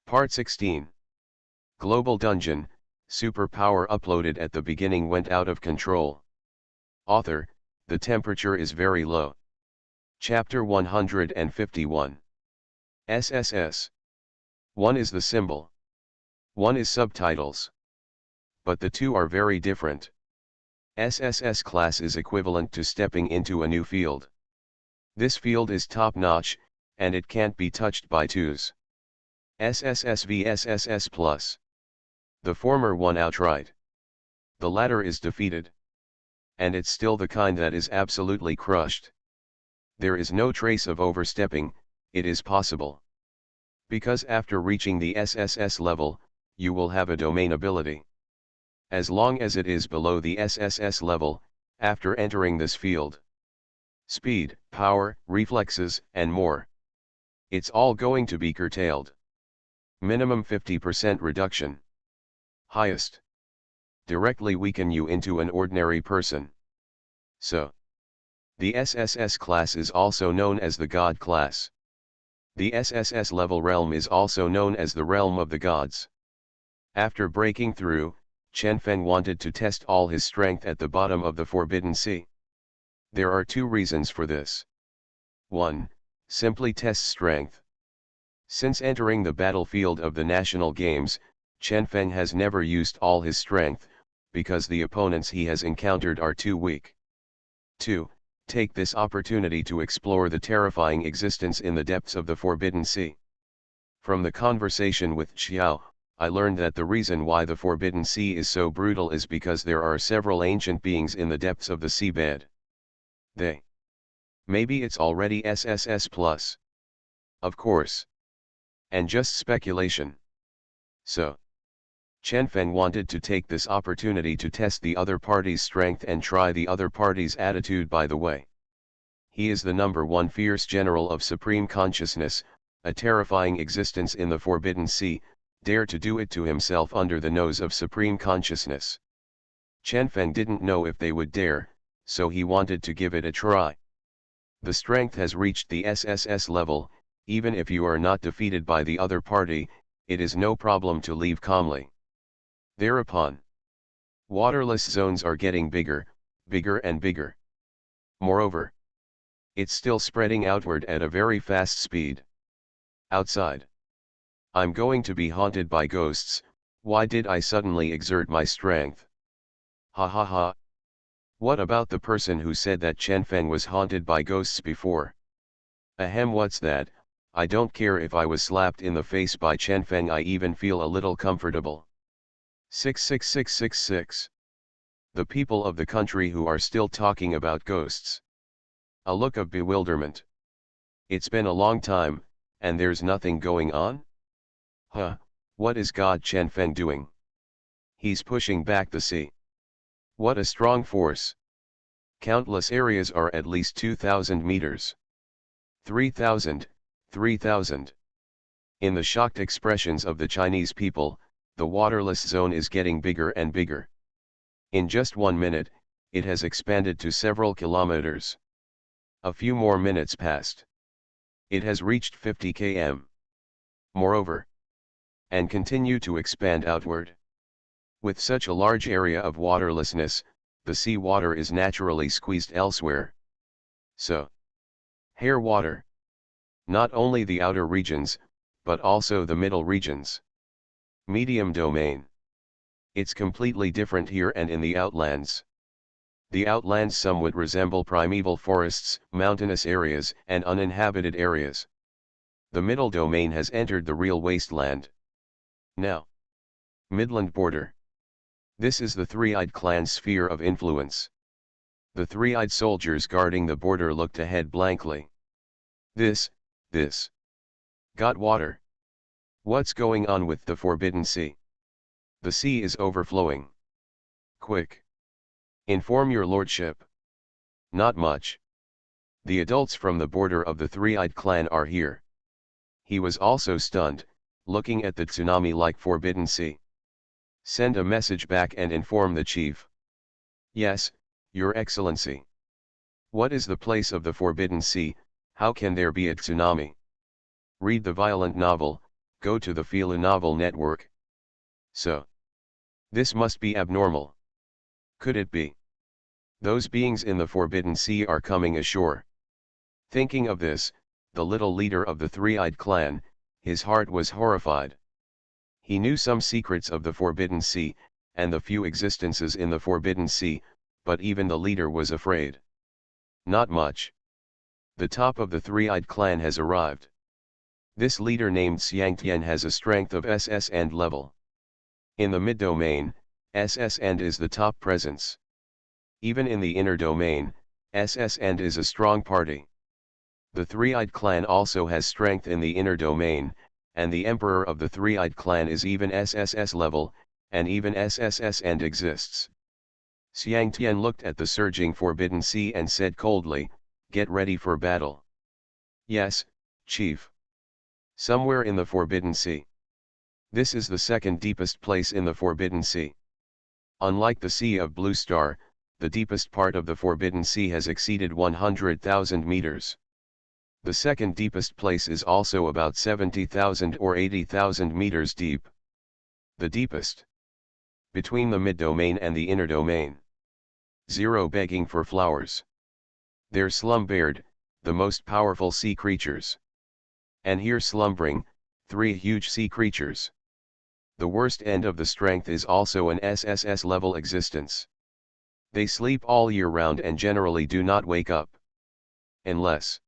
Part 16. Global Dungeon, superpower uploaded at the beginning went out of control. Author, the temperature is very low. Chapter 151. SSS. 1 is the symbol. 1 is subtitles. But the two are very different. SSS class is equivalent to stepping into a new field. This field is top-notch, and it can't be touched by twos. SSS v SSS plus. The former won outright. The latter is defeated. And it's still the kind that is absolutely crushed. There is no trace of overstepping, it is possible. Because after reaching the SSS level, you will have a domain ability. As long as it is below the SSS level, after entering this field. Speed, power, reflexes, and more. It's all going to be curtailed. Minimum 50% reduction. Highest. Directly weaken you into an ordinary person. So. The SSS class is also known as the God class. The SSS level realm is also known as the realm of the gods. After breaking through, Chen Feng wanted to test all his strength at the bottom of the Forbidden Sea. There are two reasons for this. 1. Simply test strength. Since entering the battlefield of the national games, Chen Feng has never used all his strength, because the opponents he has encountered are too weak. 2. Take this opportunity to explore the terrifying existence in the depths of the Forbidden Sea. From the conversation with Xiao, I learned that the reason why the Forbidden Sea is so brutal is because there are several ancient beings in the depths of the seabed. Maybe it's already SSS plus. Of course. And just speculation. So. Chen Feng wanted to take this opportunity to test the other party's strength and try the other party's attitude by the way. He is the #1 fierce general of supreme consciousness, a terrifying existence in the Forbidden Sea, dare to do it to himself under the nose of supreme consciousness. Chen Feng didn't know if they would dare, so he wanted to give it a try. The strength has reached the SSS level, even if you are not defeated by the other party, it is no problem to leave calmly. Thereupon, waterless zones are getting bigger, bigger and bigger. Moreover, it's still spreading outward at a very fast speed. Outside. I'm going to be haunted by ghosts, why did I suddenly exert my strength? Ha ha ha. What about the person who said that Chen Feng was haunted by ghosts before? Ahem, what's that? I don't care if I was slapped in the face by Chen Feng, I even feel a little comfortable. 66666. The people of the country who are still talking about ghosts. A look of bewilderment. It's been a long time, and there's nothing going on? Huh, what is God Chen Feng doing? He's pushing back the sea. What a strong force. Countless areas are at least 2,000 meters. 3,000, 3,000. In the shocked expressions of the Chinese people, the waterless zone is getting bigger and bigger. In just 1 minute, it has expanded to several kilometers. A few more minutes passed. It has reached 50 km. Moreover, and continue to expand outward. With such a large area of waterlessness, the sea water is naturally squeezed elsewhere. So, hair water. Not only the outer regions, but also the middle regions. Medium domain. It's completely different here and in the outlands. The outlands somewhat resemble primeval forests, mountainous areas, and uninhabited areas. The middle domain has entered the real wasteland. Now. Midland border. This is the three-eyed clan's sphere of influence. The three-eyed soldiers guarding the border looked ahead blankly. This. Got water. What's going on with the Forbidden Sea? The sea is overflowing. Quick. Inform your lordship. Not much. The adults from the border of the three-eyed clan are here. He was also stunned, looking at the tsunami-like Forbidden Sea. Send a message back and inform the chief. Yes, Your Excellency. What is the place of the Forbidden Sea? How can there be a tsunami? Read the violent novel, Go to the Fila novel network. So. This must be abnormal. Could it be? Those beings in the Forbidden Sea are coming ashore. Thinking of this, the little leader of the three-eyed clan, his heart was horrified. He knew some secrets of the Forbidden Sea, and the few existences in the Forbidden Sea, but even the leader was afraid. Not much. The top of the three-eyed clan has arrived. This leader named Xiangtian has a strength of SS and level. In the mid-domain, SS and is the top presence. Even in the inner domain, SS and is a strong party. The three-eyed clan also has strength in the inner domain, and the emperor of the three-eyed clan is even SSS level, and even SSS and exists. Xiangtian looked at the surging Forbidden Sea and said coldly, "Get ready for battle." "Yes, Chief." "Somewhere in the Forbidden Sea. This is the second deepest place in the Forbidden Sea. Unlike the Sea of Blue Star, the deepest part of the Forbidden Sea has exceeded 100,000 meters. The second deepest place is also about 70,000 or 80,000 meters deep. The deepest. Between the mid-domain and the inner domain. Zero begging for flowers. There slumbered, the most powerful sea creatures. And here slumbering, 3 huge sea creatures. The worst end of the strength is also an SSS level existence. They sleep all year round and generally do not wake up. Unless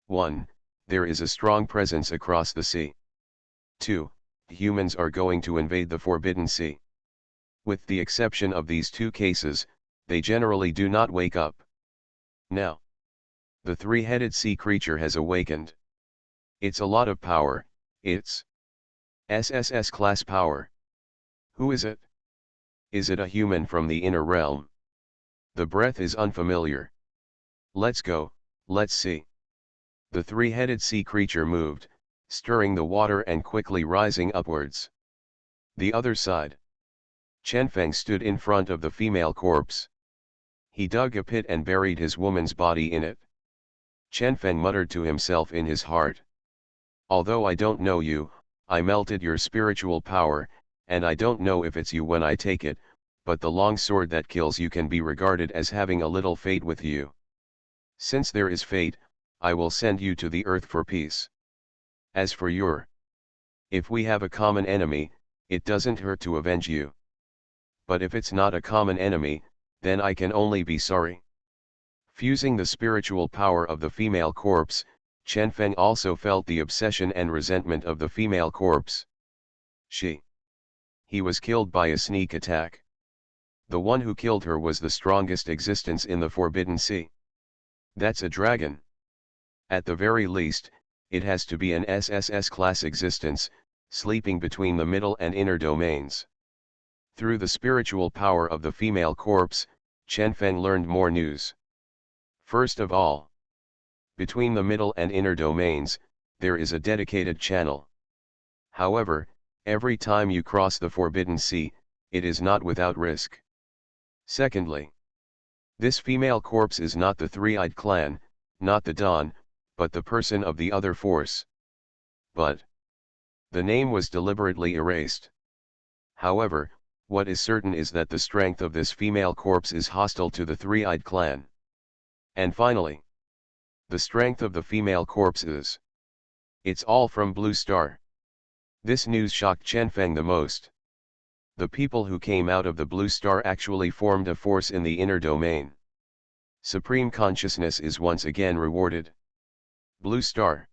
1. There is a strong presence across the sea. 2. Humans are going to invade the Forbidden Sea. With the exception of these 2 cases, they generally do not wake up. Now, the 3-headed sea creature has awakened. It's a lot of power, it's SSS class power. Who is it? Is it a human from the inner realm? The breath is unfamiliar. Let's go, let's see. The 3-headed sea creature moved, stirring the water and quickly rising upwards. The other side. Chenfeng stood in front of the female corpse. He dug a pit and buried his woman's body in it. Chenfeng muttered to himself in his heart. Although I don't know you, I melted your spiritual power, and I don't know if it's you when I take it, but the long sword that kills you can be regarded as having a little fate with you. Since there is fate, I will send you to the earth for peace. As for if we have a common enemy, it doesn't hurt to avenge you. But if it's not a common enemy, then I can only be sorry. Fusing the spiritual power of the female corpse, Chenfeng also felt the obsession and resentment of the female corpse. He was killed by a sneak attack. The one who killed her was the strongest existence in the Forbidden Sea. That's a dragon. At the very least, it has to be an SSS class existence, sleeping between the middle and inner domains. Through the spiritual power of the female corpse, Chenfeng learned more news. First of all, between the middle and inner domains, there is a dedicated channel. However, every time you cross the Forbidden Sea, it is not without risk. Secondly, this female corpse is not the three-eyed clan, not the Dawn, but the person of the other force. But the name was deliberately erased. However, what is certain is that the strength of this female corpse is hostile to the three-eyed clan. And finally, the strength of the female corpse is. It's all from Blue Star. This news shocked Chenfeng the most. The people who came out of the Blue Star actually formed a force in the inner domain. Supreme consciousness is once again rewarded. Blue Star.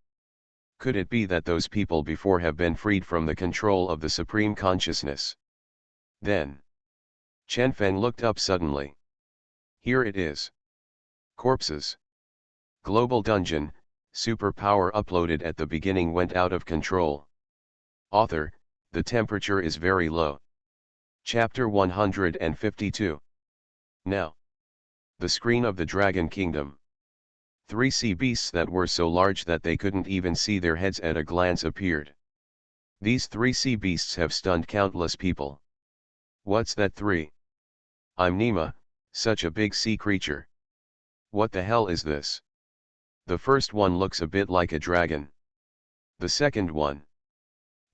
Could it be that those people before have been freed from the control of the Supreme Consciousness? Then, Chenfeng looked up suddenly. Here it is. Corpses. Global Dungeon, superpower uploaded at the beginning went out of control. Author, the temperature is very low. Chapter 152. Now. The screen of the Dragon Kingdom. 3 sea beasts that were so large that they couldn't even see their heads at a glance appeared. These 3 sea beasts have stunned countless people. What's that 3? I'm Nima, such a big sea creature. What the hell is this? The first one looks a bit like a dragon. The second one.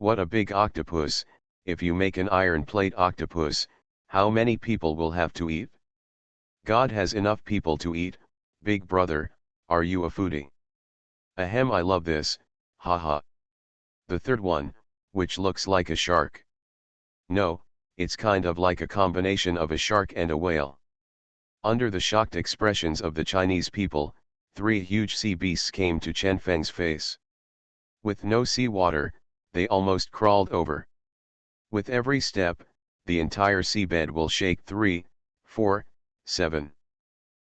What a big octopus! If you make an iron plate octopus, how many people will have to eat? God has enough people to eat. Big brother, are you a foodie? Ahem, I love this, haha. The third one, which looks like a shark. No, it's kind of like a combination of a shark and a whale. Under the shocked expressions of the Chinese people, 3 huge sea beasts came to Chen Feng's face. With no seawater, they almost crawled over. With every step, the entire seabed will shake 3, 4, 7.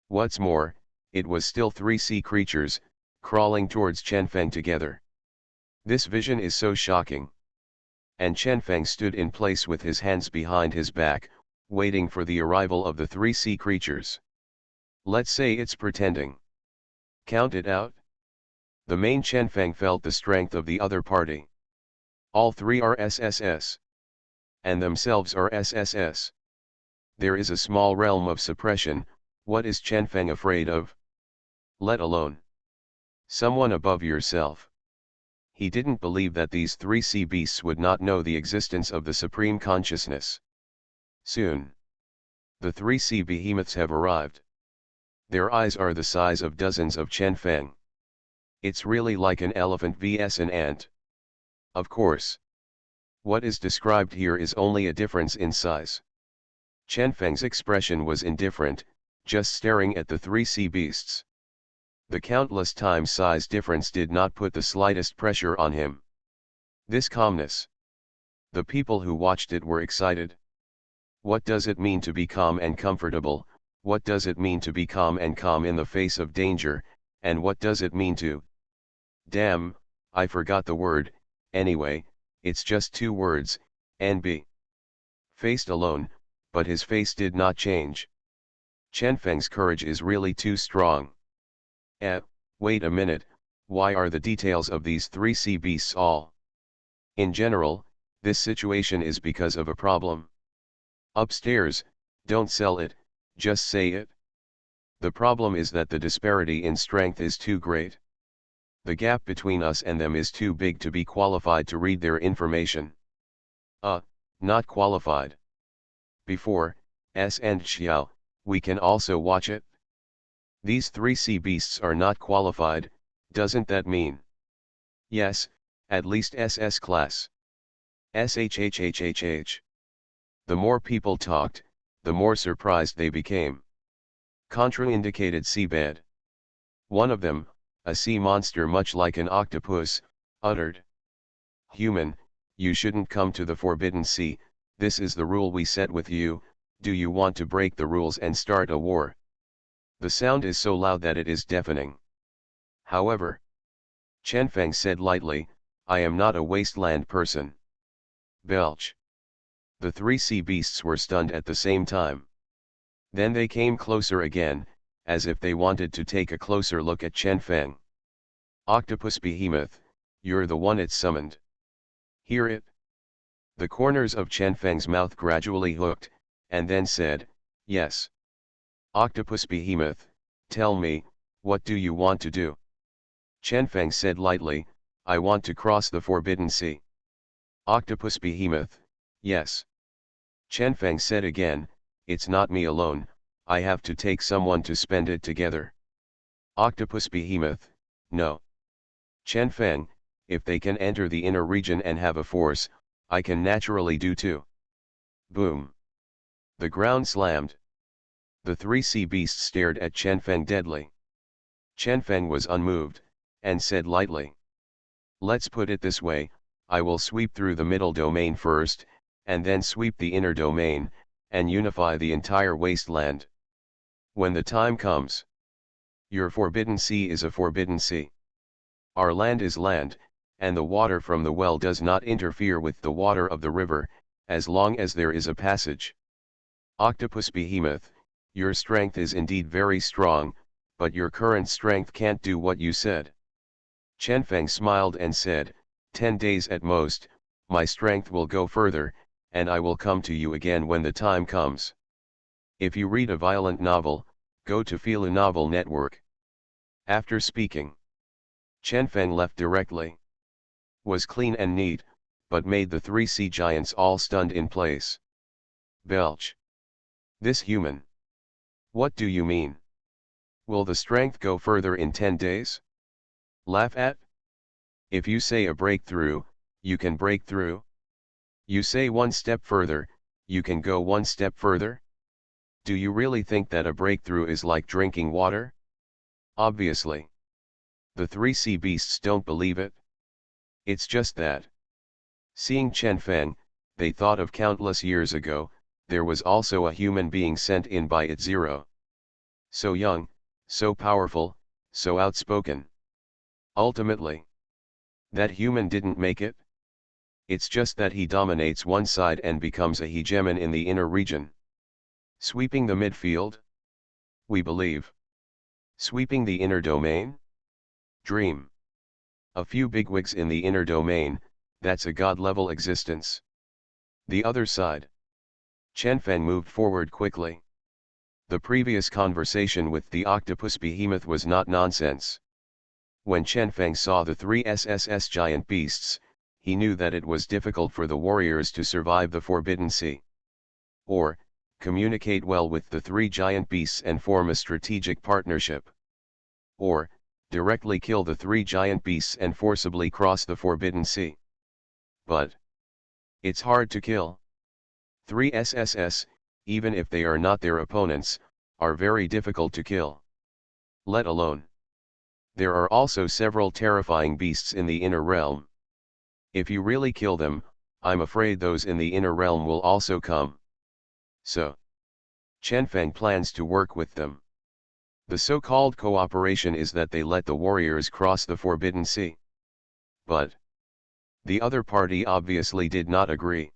What's more, it was still 3 sea creatures, crawling towards Chen Feng together. This vision is so shocking. And Chen Feng stood in place with his hands behind his back, waiting for the arrival of the 3 sea creatures. Let's say it's pretending. Count it out. The main Chen Feng felt the strength of the other party. All 3 are SSS. And themselves are SSS. There is a small realm of suppression. What is Chen Feng afraid of? Let alone someone above yourself. He didn't believe that these 3 sea beasts would not know the existence of the supreme consciousness. Soon, the 3 sea behemoths have arrived. Their eyes are the size of dozens of Chen Feng. It's really like an elephant vs an ant. Of course. What is described here is only a difference in size. Chen Feng's expression was indifferent, just staring at the 3 sea beasts. The countless times size difference did not put the slightest pressure on him. This calmness. The people who watched it were excited. What does it mean to be calm and comfortable? What does it mean to be calm and calm in the face of danger? And what does it mean to... Damn, I forgot the word. Anyway, it's just 2 words, NB. Faced alone, but his face did not change. Chen Feng's courage is really too strong. Wait a minute, why are the details of these 3 sea beasts all? In general, this situation is because of a problem. Upstairs, don't sell it, just say it. The problem is that the disparity in strength is too great. The gap between us and them is too big to be qualified to read their information. Not qualified. Before, S and Xiao, we can also watch it. These 3 sea beasts are not qualified, doesn't that mean? Yes, at least SS class. SHHHHH. The more people talked, the more surprised they became. Contraindicated seabed. One of them, a sea monster much like an octopus, uttered. Human, you shouldn't come to the Forbidden Sea, this is the rule we set with you, do you want to break the rules and start a war? The sound is so loud that it is deafening. However, Chen Feng said lightly, I am not a wasteland person. Belch. The 3 sea beasts were stunned at the same time. Then they came closer again, as if they wanted to take a closer look at Chen Feng. Octopus behemoth, you're the one it summoned. Hear it? The corners of Chen Feng's mouth gradually hooked, and then said, yes. Octopus behemoth, tell me, what do you want to do? Chen Feng said lightly, I want to cross the Forbidden Sea. Octopus behemoth, yes. Chen Feng said again, it's not me alone, I have to take someone to spend it together. Octopus behemoth, no. Chen Feng, if they can enter the inner region and have a force, I can naturally do too. Boom. The ground slammed. The 3 sea beasts stared at Chen Feng deadly. Chen Feng was unmoved, and said lightly. Let's put it this way, I will sweep through the middle domain first, and then sweep the inner domain, and unify the entire wasteland. When the time comes. Your Forbidden Sea is a forbidden sea. Our land is land, and the water from the well does not interfere with the water of the river, as long as there is a passage. Octopus behemoth, your strength is indeed very strong, but your current strength can't do what you said. Chen Feng smiled and said, 10 days at most, my strength will go further, and I will come to you again when the time comes. If you read a violent novel, go to Fila Novel Network. After speaking, Chen Feng left directly. Was clean and neat, but made the three sea giants all stunned in place. Belch. This human. What do you mean? Will the strength go further in 10 days? Laugh at? If you say a breakthrough, you can break through. You say one step further, you can go one step further? Do you really think that a breakthrough is like drinking water? Obviously. The three sea beasts don't believe it. It's just that. Seeing Chen Feng, they thought of countless years ago, there was also a human being sent in by it zero. So young, so powerful, so outspoken. Ultimately, that human didn't make it. It's just that he dominates one side and becomes a hegemon in the inner region. Sweeping the midfield? We believe. Sweeping the inner domain? Dream. A few bigwigs in the inner domain, that's a god-level existence. The other side. Chen Feng moved forward quickly. The previous conversation with the octopus behemoth was not nonsense. When Chen Feng saw the three SSS giant beasts, he knew that it was difficult for the warriors to survive the Forbidden Sea. Or, communicate well with the three giant beasts and form a strategic partnership. Or, directly kill the three giant beasts and forcibly cross the Forbidden Sea. But it's hard to kill. Three SSS, even if they are not their opponents, are very difficult to kill. Let alone. There are also several terrifying beasts in the inner realm. If you really kill them, I'm afraid those in the inner realm will also come. So, Chen Feng plans to work with them. The so-called cooperation is that they let the warriors cross the Forbidden Sea. But the other party obviously did not agree.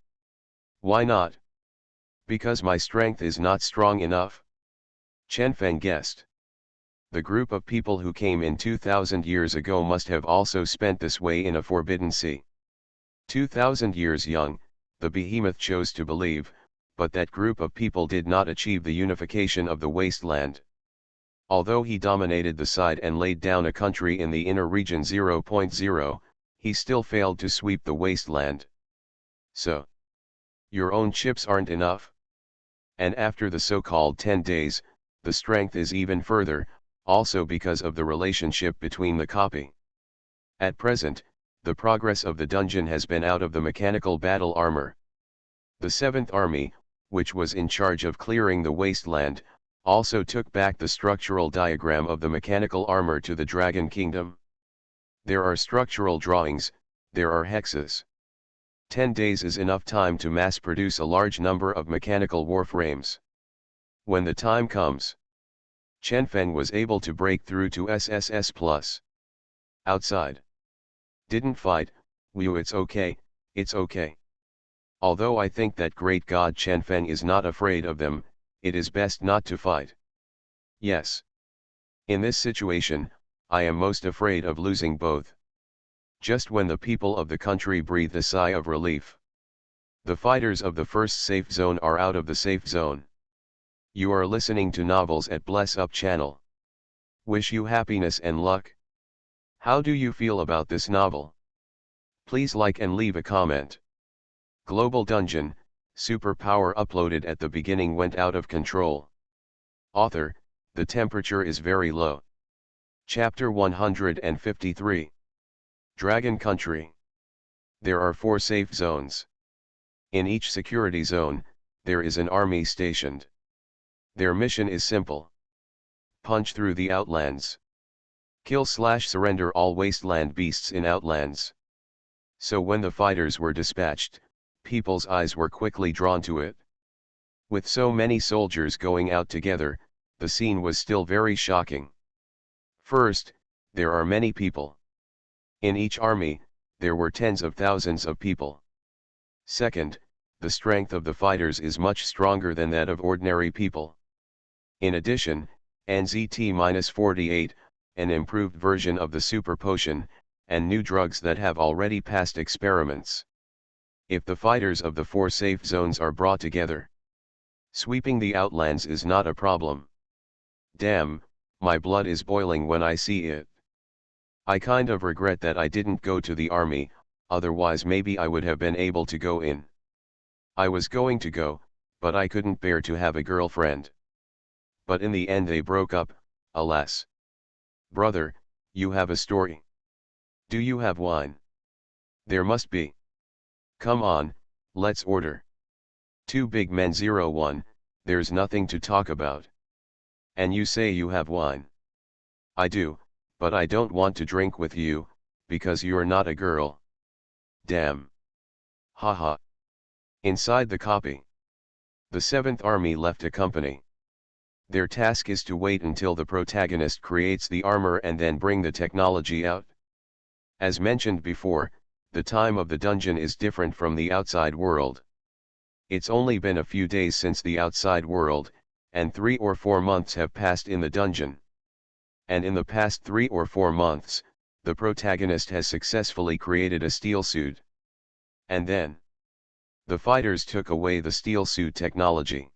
Why not? Because my strength is not strong enough? Chen Feng guessed. The group of people who came in 2000 years ago must have also spent this way in a Forbidden Sea. 2000 years young, the behemoth chose to believe, but that group of people did not achieve the unification of the wasteland. Although he dominated the side and laid down a country in the inner region 0.0, he still failed to sweep the wasteland. So, your own chips aren't enough? And after the so-called 10 days, the strength is even further, also because of the relationship between the copy. At present, the progress of the dungeon has been out of the mechanical battle armor. The 7th Army, which was in charge of clearing the wasteland, also took back the structural diagram of the mechanical armor to the Dragon Kingdom. There are structural drawings, there are hexes. 10 days is enough time to mass produce a large number of mechanical warframes. When the time comes, Chen Feng was able to break through to SSS+. Outside. Didn't fight, it's okay, it's okay. Although I think that great god Chen Feng is not afraid of them, it is best not to fight. Yes. In this situation, I am most afraid of losing both. Just when the people of the country breathe a sigh of relief. The fighters of the first safe zone are out of the safe zone. You are listening to Novels at Bless Up channel. Wish you happiness and luck. How do you feel about this novel? Please like and leave a comment. Global Dungeon, superpower uploaded at the beginning went out of control. Author, the temperature is very low. Chapter 153. Dragon Country. There are 4 safe zones. In each security zone, there is an army stationed. Their mission is simple. Punch through the Outlands. Kill/surrender all wasteland beasts in Outlands. So when the fighters were dispatched, people's eyes were quickly drawn to it. With so many soldiers going out together, the scene was still very shocking. First, there are many people. In each army, there were tens of thousands of people. Second, the strength of the fighters is much stronger than that of ordinary people. In addition, NZT-48, an improved version of the super potion, and new drugs that have already passed experiments. If the fighters of the 4 safe zones are brought together, sweeping the Outlands is not a problem. Damn, my blood is boiling when I see it. I kind of regret that I didn't go to the army, otherwise maybe I would have been able to go in. I was going to go, but I couldn't bear to have a girlfriend. But in the end they broke up, alas. Brother, you have a story. Do you have wine? There must be. Come on, let's order. Two big men 01, there's nothing to talk about. And you say you have wine. I do, but I don't want to drink with you, because you're not a girl. Damn. Haha. Inside the copy. The 7th Army left a company. Their task is to wait until the protagonist creates the armor and then bring the technology out. As mentioned before, the time of the dungeon is different from the outside world. It's only been a few days since the outside world, and 3 or 4 months have passed in the dungeon. And in the past 3 or 4 months, the protagonist has successfully created a steel suit. And then, the fighters took away the steel suit technology.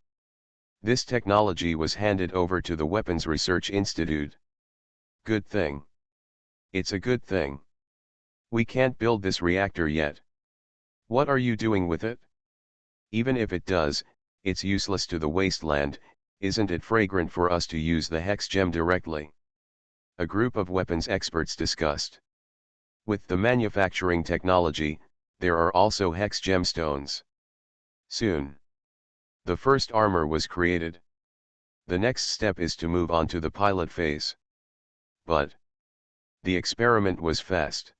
This technology was handed over to the Weapons Research Institute. Good thing. It's a good thing. We can't build this reactor yet. What are you doing with it? Even if it does, it's useless to the wasteland. Isn't it fragrant for us to use the hex gem directly? A group of weapons experts discussed. With the manufacturing technology, there are also hex gemstones. Soon, the first armor was created. The next step is to move on to the pilot phase. But the experiment was fast.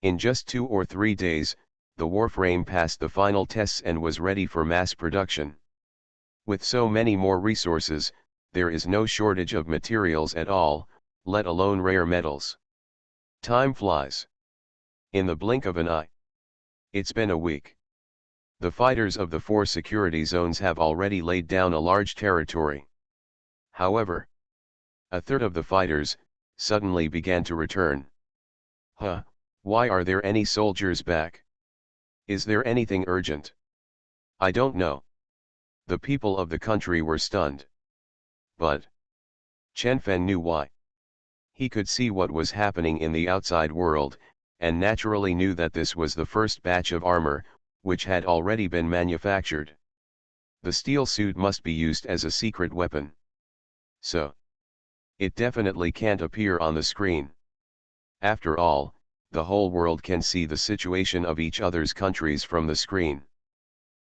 In just 2 or 3 days, the warframe passed the final tests and was ready for mass production. With so many more resources, there is no shortage of materials at all, let alone rare metals. Time flies. In the blink of an eye. It's been a week. The fighters of the 4 security zones have already laid down a large territory. However, a third of the fighters suddenly began to return. Huh, why are there any soldiers back? Is there anything urgent? I don't know. The people of the country were stunned. But Chen Fen knew why. He could see what was happening in the outside world, and naturally knew that this was the first batch of armor, which had already been manufactured. The steel suit must be used as a secret weapon. So, it definitely can't appear on the screen. After all, the whole world can see the situation of each other's countries from the screen.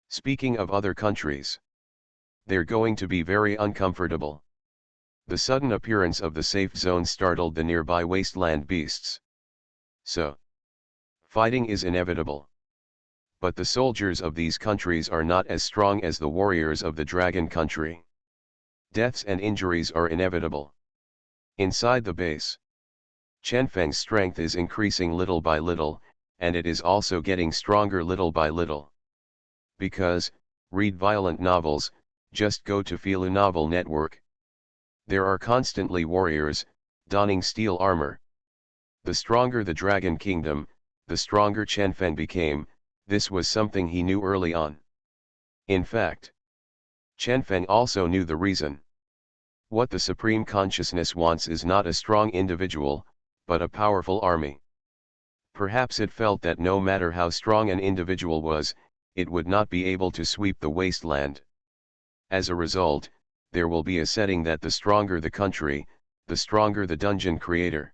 Speaking of other countries, they're going to be very uncomfortable. The sudden appearance of the safe zone startled the nearby wasteland beasts. So, fighting is inevitable. But the soldiers of these countries are not as strong as the warriors of the dragon country. Deaths and injuries are inevitable. Inside the base, Chen Feng's strength is increasing little by little, and it is also getting stronger little by little. Because, read violent novels, just go to Filu Novel Network. There are constantly warriors, donning steel armor. The stronger the Dragon Kingdom, the stronger Chen Feng became. This was something he knew early on. In fact, Chen Feng also knew the reason. What the Supreme Consciousness wants is not a strong individual, but a powerful army. Perhaps it felt that no matter how strong an individual was, it would not be able to sweep the wasteland. As a result, there will be a setting that the stronger the country, the stronger the dungeon creator.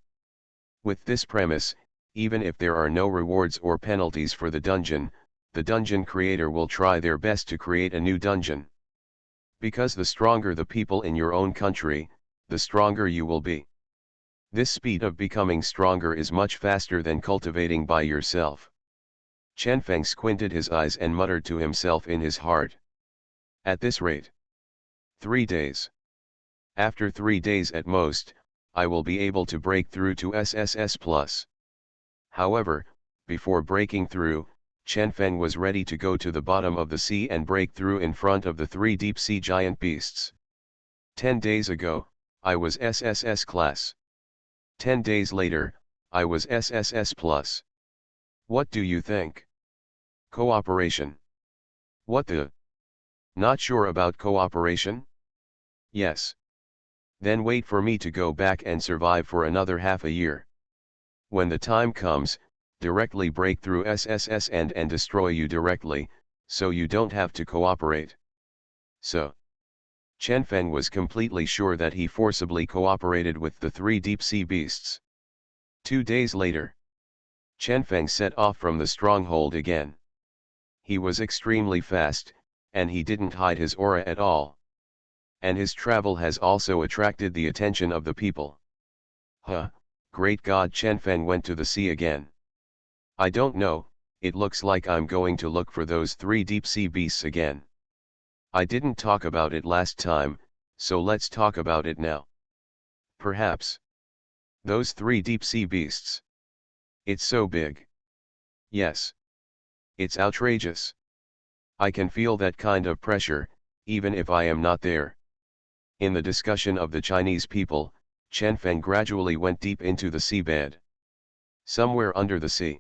With this premise, even if there are no rewards or penalties for the dungeon creator will try their best to create a new dungeon. Because the stronger the people in your own country, the stronger you will be. This speed of becoming stronger is much faster than cultivating by yourself. Chen Feng squinted his eyes and muttered to himself in his heart. At this rate, 3 days. After 3 days at most, I will be able to break through to SSS+. However, before breaking through, Chen Feng was ready to go to the bottom of the sea and break through in front of the 3 deep-sea giant beasts. 10 days ago, I was SSS class. 10 days later, I was SSS+. What do you think? Cooperation. What the? Not sure about cooperation? Yes. Then wait for me to go back and survive for another half a year. When the time comes, directly break through SSS and destroy you directly, so you don't have to cooperate. So, Chen Feng was completely sure that he forcibly cooperated with the three deep-sea beasts. 2 days later, Chen Feng set off from the stronghold again. He was extremely fast, and he didn't hide his aura at all. And his travel has also attracted the attention of the people. Huh, great God, Chen Feng went to the sea again. I don't know, it looks like I'm going to look for those three deep-sea beasts again. I didn't talk about it last time, so let's talk about it now. Perhaps. Those three deep-sea beasts. It's so big. Yes. It's outrageous. I can feel that kind of pressure, even if I am not there. In the discussion of the Chinese people, Chen Feng gradually went deep into the seabed. Somewhere under the sea,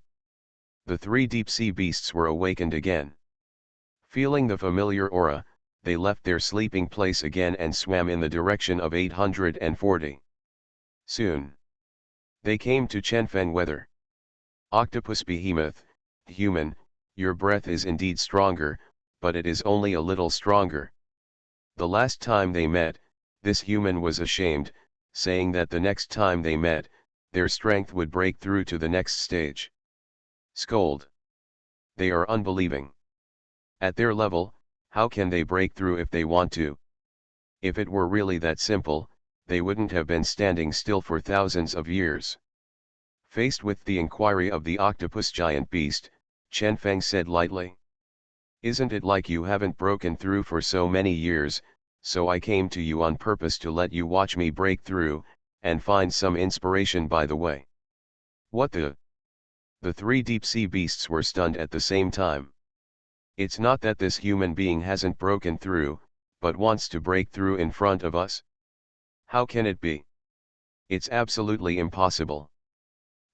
the three deep-sea beasts were awakened again. Feeling the familiar aura, they left their sleeping place again and swam in the direction of 840. Soon, they came to Chen Feng. Weather. Octopus behemoth, human, your breath is indeed stronger, but it is only a little stronger. The last time they met, this human was ashamed, saying that the next time they met, their strength would break through to the next stage. Scold. They are unbelieving. At their level, how can they break through if they want to? If it were really that simple, they wouldn't have been standing still for thousands of years. Faced with the inquiry of the octopus giant beast, Chen Feng said lightly. Isn't it like you haven't broken through for so many years, so I came to you on purpose to let you watch me break through, and find some inspiration by the way. What the? The three deep-sea beasts were stunned at the same time. It's not that this human being hasn't broken through, but wants to break through in front of us? How can it be? It's absolutely impossible.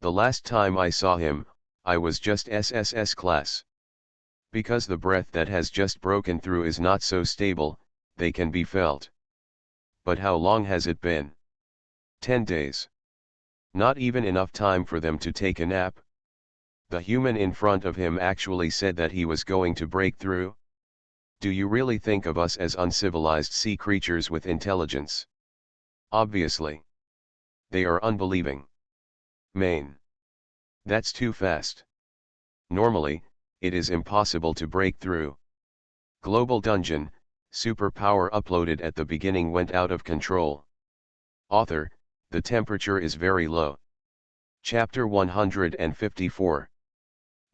The last time I saw him, I was just SSS class. Because the breath that has just broken through is not so stable, they can be felt. But how long has it been? 10 days. Not even enough time for them to take a nap. The human in front of him actually said that he was going to break through. Do you really think of us as uncivilized sea creatures with intelligence? Obviously. They are unbelieving. Main. That's too fast. Normally, it is impossible to break through. Global Dungeon, superpower uploaded at the beginning went out of control. Author, the temperature is very low. Chapter 154.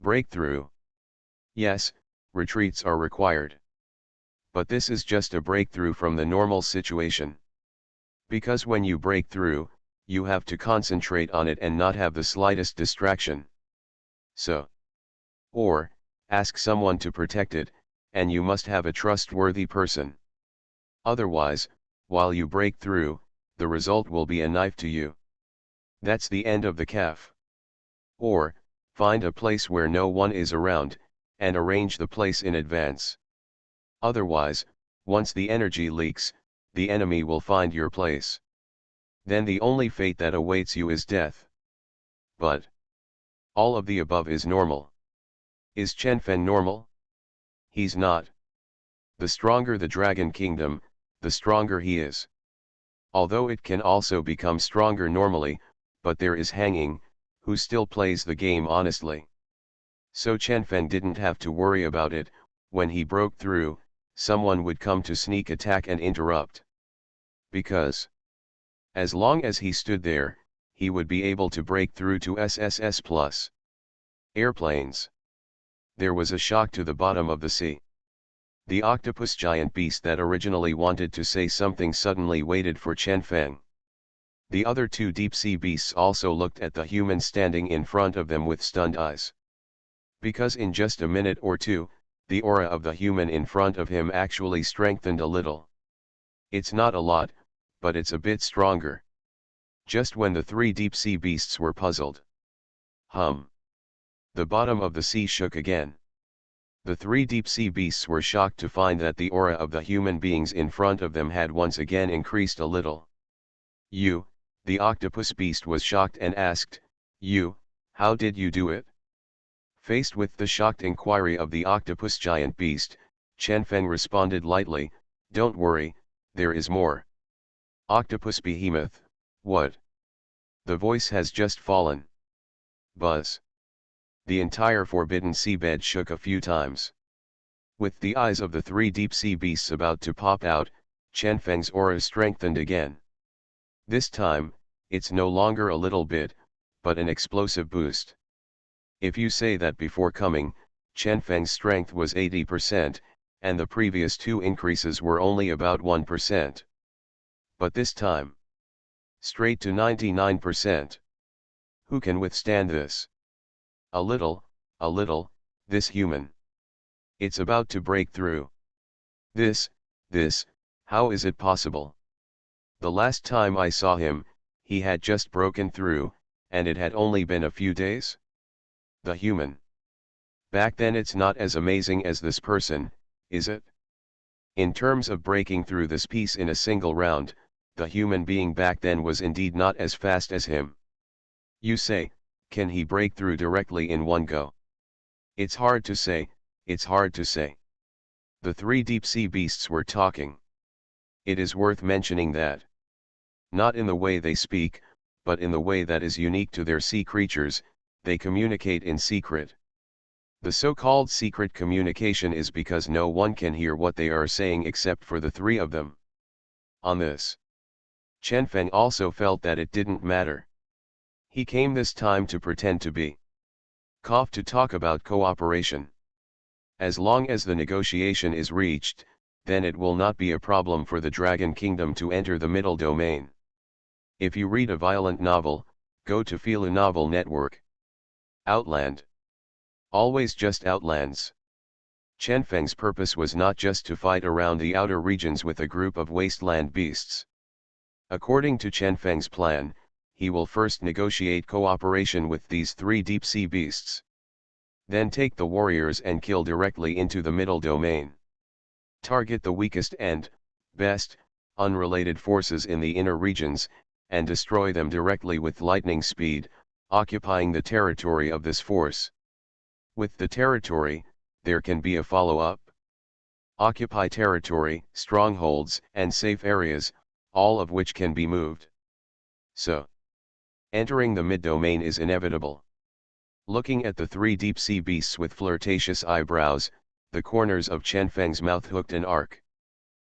Breakthrough. Yes, retreats are required. But this is just a breakthrough from the normal situation. Because when you break through, you have to concentrate on it and not have the slightest distraction. So, or, ask someone to protect it, and you must have a trustworthy person. Otherwise, while you break through, the result will be a knife to you. That's the end of the calf. Or, find a place where no one is around, and arrange the place in advance. Otherwise, once the energy leaks, the enemy will find your place. Then the only fate that awaits you is death. But all of the above is normal. Is Chen Feng normal? He's not. The stronger the Dragon Kingdom, the stronger he is. Although it can also become stronger normally, but there is Hanging, who still plays the game honestly. So Chen Feng didn't have to worry about it. When he broke through, someone would come to sneak attack and interrupt. Because as long as he stood there, he would be able to break through to SSS+. Airplanes. There was a shock to the bottom of the sea. The octopus giant beast that originally wanted to say something suddenly waited for Chen Feng. The other two deep-sea beasts also looked at the human standing in front of them with stunned eyes. Because in just a minute or two, the aura of the human in front of him actually strengthened a little. It's not a lot, but it's a bit stronger. Just when the three deep-sea beasts were puzzled. The bottom of the sea shook again. The three deep-sea beasts were shocked to find that the aura of the human beings in front of them had once again increased a little. The octopus beast was shocked and asked, how did you do it? Faced with the shocked inquiry of the octopus giant beast, Chen Feng responded lightly, "Don't worry, there is more." Octopus behemoth, what? The voice has just fallen. Buzz. The entire forbidden seabed shook a few times. With the eyes of the three deep-sea beasts about to pop out, Chen Feng's aura strengthened again. This time, it's no longer a little bit, but an explosive boost. If you say that before coming, Chen Feng's strength was 80%, and the previous two increases were only about 1%. But this time, straight to 99%. Who can withstand this? A little, this human. It's about to break through. This, how is it possible? The last time I saw him, he had just broken through, and it had only been a few days? The human. Back then it's not as amazing as this person, is it? In terms of breaking through this piece in a single round, the human being back then was indeed not as fast as him. You say, can he break through directly in one go? It's hard to say, it's hard to say. The three deep-sea beasts were talking. It is worth mentioning that, not in the way they speak, but in the way that is unique to their sea creatures, they communicate in secret. The so-called secret communication is because no one can hear what they are saying except for the three of them. On this, Chen Feng also felt that it didn't matter. He came this time to pretend to be to talk about cooperation. As long as the negotiation is reached, then it will not be a problem for the Dragon Kingdom to enter the middle domain. If you read a violent novel, go to Fila Novel Network. Outland. Always just outlands. Chen Feng's purpose was not just to fight around the outer regions with a group of wasteland beasts. According to Chen Feng's plan, he will first negotiate cooperation with these three deep-sea beasts. Then take the warriors and kill directly into the middle domain. Target the weakest and best, unrelated forces in the inner regions, and destroy them directly with lightning speed, occupying the territory of this force. With the territory, there can be a follow-up. Occupy territory, strongholds, and safe areas, all of which can be moved. So, entering the mid-domain is inevitable. Looking at the three deep-sea beasts with flirtatious eyebrows, the corners of Chen Feng's mouth hooked an arc.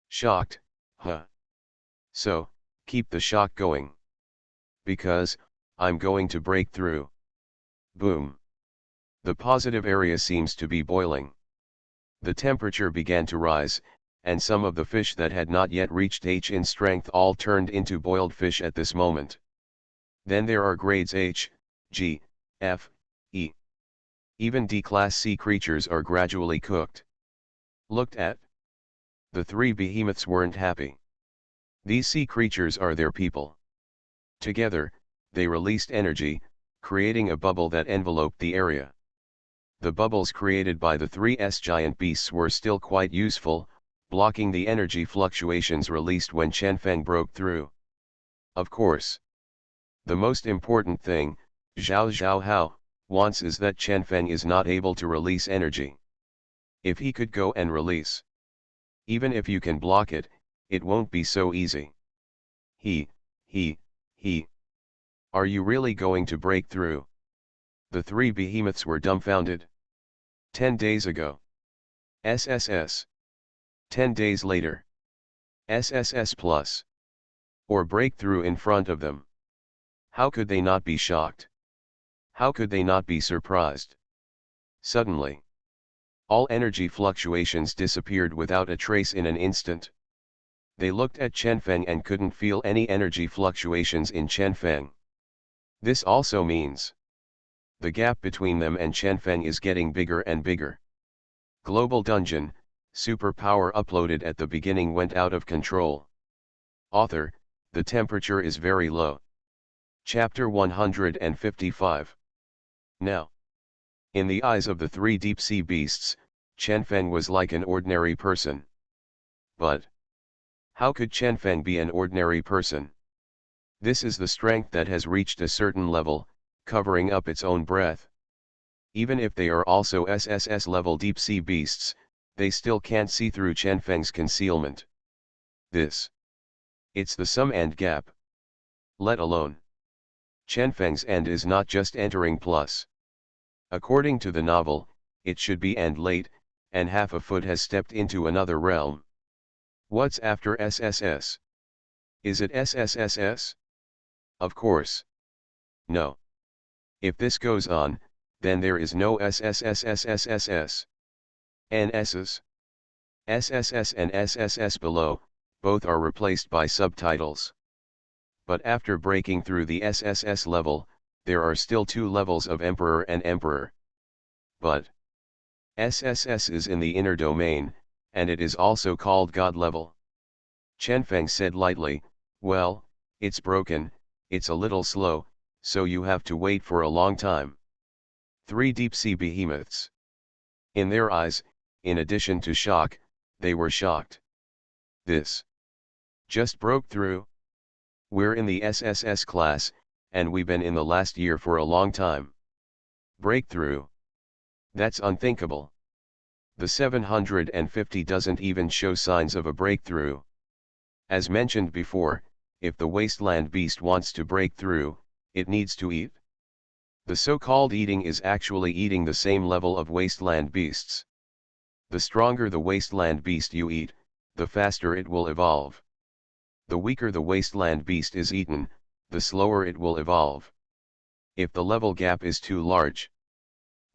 Shocked, huh? So, keep the shock going. Because, I'm going to break through. Boom. The positive area seems to be boiling. The temperature began to rise, and some of the fish that had not yet reached H in strength all turned into boiled fish at this moment. Then there are grades H, G, F, E. Even D-class sea creatures are gradually cooked. Looked at. The three behemoths weren't happy. These sea creatures are their people. Together, they released energy, creating a bubble that enveloped the area. The bubbles created by the three giant beasts were still quite useful, blocking the energy fluctuations released when Chen Feng broke through. Of course. The most important thing, Zhao Hao wants is that Chen Feng is not able to release energy. If he could go and release. Even if you can block it, it won't be so easy. He. Are you really going to break through? The three behemoths were dumbfounded. 10 days ago. SSS. 10 days later. SSS plus. Or breakthrough in front of them. How could they not be shocked? How could they not be surprised? Suddenly, all energy fluctuations disappeared without a trace in an instant. They looked at Chen Feng and couldn't feel any energy fluctuations in Chen Feng. This also means the gap between them and Chen Feng is getting bigger and bigger. Global Dungeon, superpower uploaded at the beginning went out of control. Author, the temperature is very low. Chapter 155. Now, in the eyes of the three deep-sea beasts, Chen Feng was like an ordinary person. But how could Chen Feng be an ordinary person? This is the strength that has reached a certain level, covering up its own breath. Even if they are also SSS level deep sea beasts, they still can't see through Chen-Feng's concealment. It's the sum and gap. Let alone. Chen-Feng's end is not just entering plus. According to the novel, it should be and late, and half a foot has stepped into another realm. What's after SSS? Is it SSSS? Of course. No. If this goes on, then there is no SSSSSSS. NSs. SSS and SSS below, both are replaced by subtitles. But after breaking through the SSS level, there are still two levels of Emperor and Emperor. But SSS is in the inner domain, and it is also called God level. Chen-Feng said lightly, well, it's broken, it's a little slow, so you have to wait for a long time. 3 deep-sea behemoths. In their eyes, in addition to shock, they were shocked. This just broke through. We're in the SSS class, and we've been in the last year for a long time. Breakthrough. That's unthinkable. The 750 doesn't even show signs of a breakthrough. As mentioned before, if the wasteland beast wants to break through, it needs to eat. The so-called eating is actually eating the same level of wasteland beasts. The stronger the wasteland beast you eat, the faster it will evolve. The weaker the wasteland beast is eaten, the slower it will evolve. If the level gap is too large,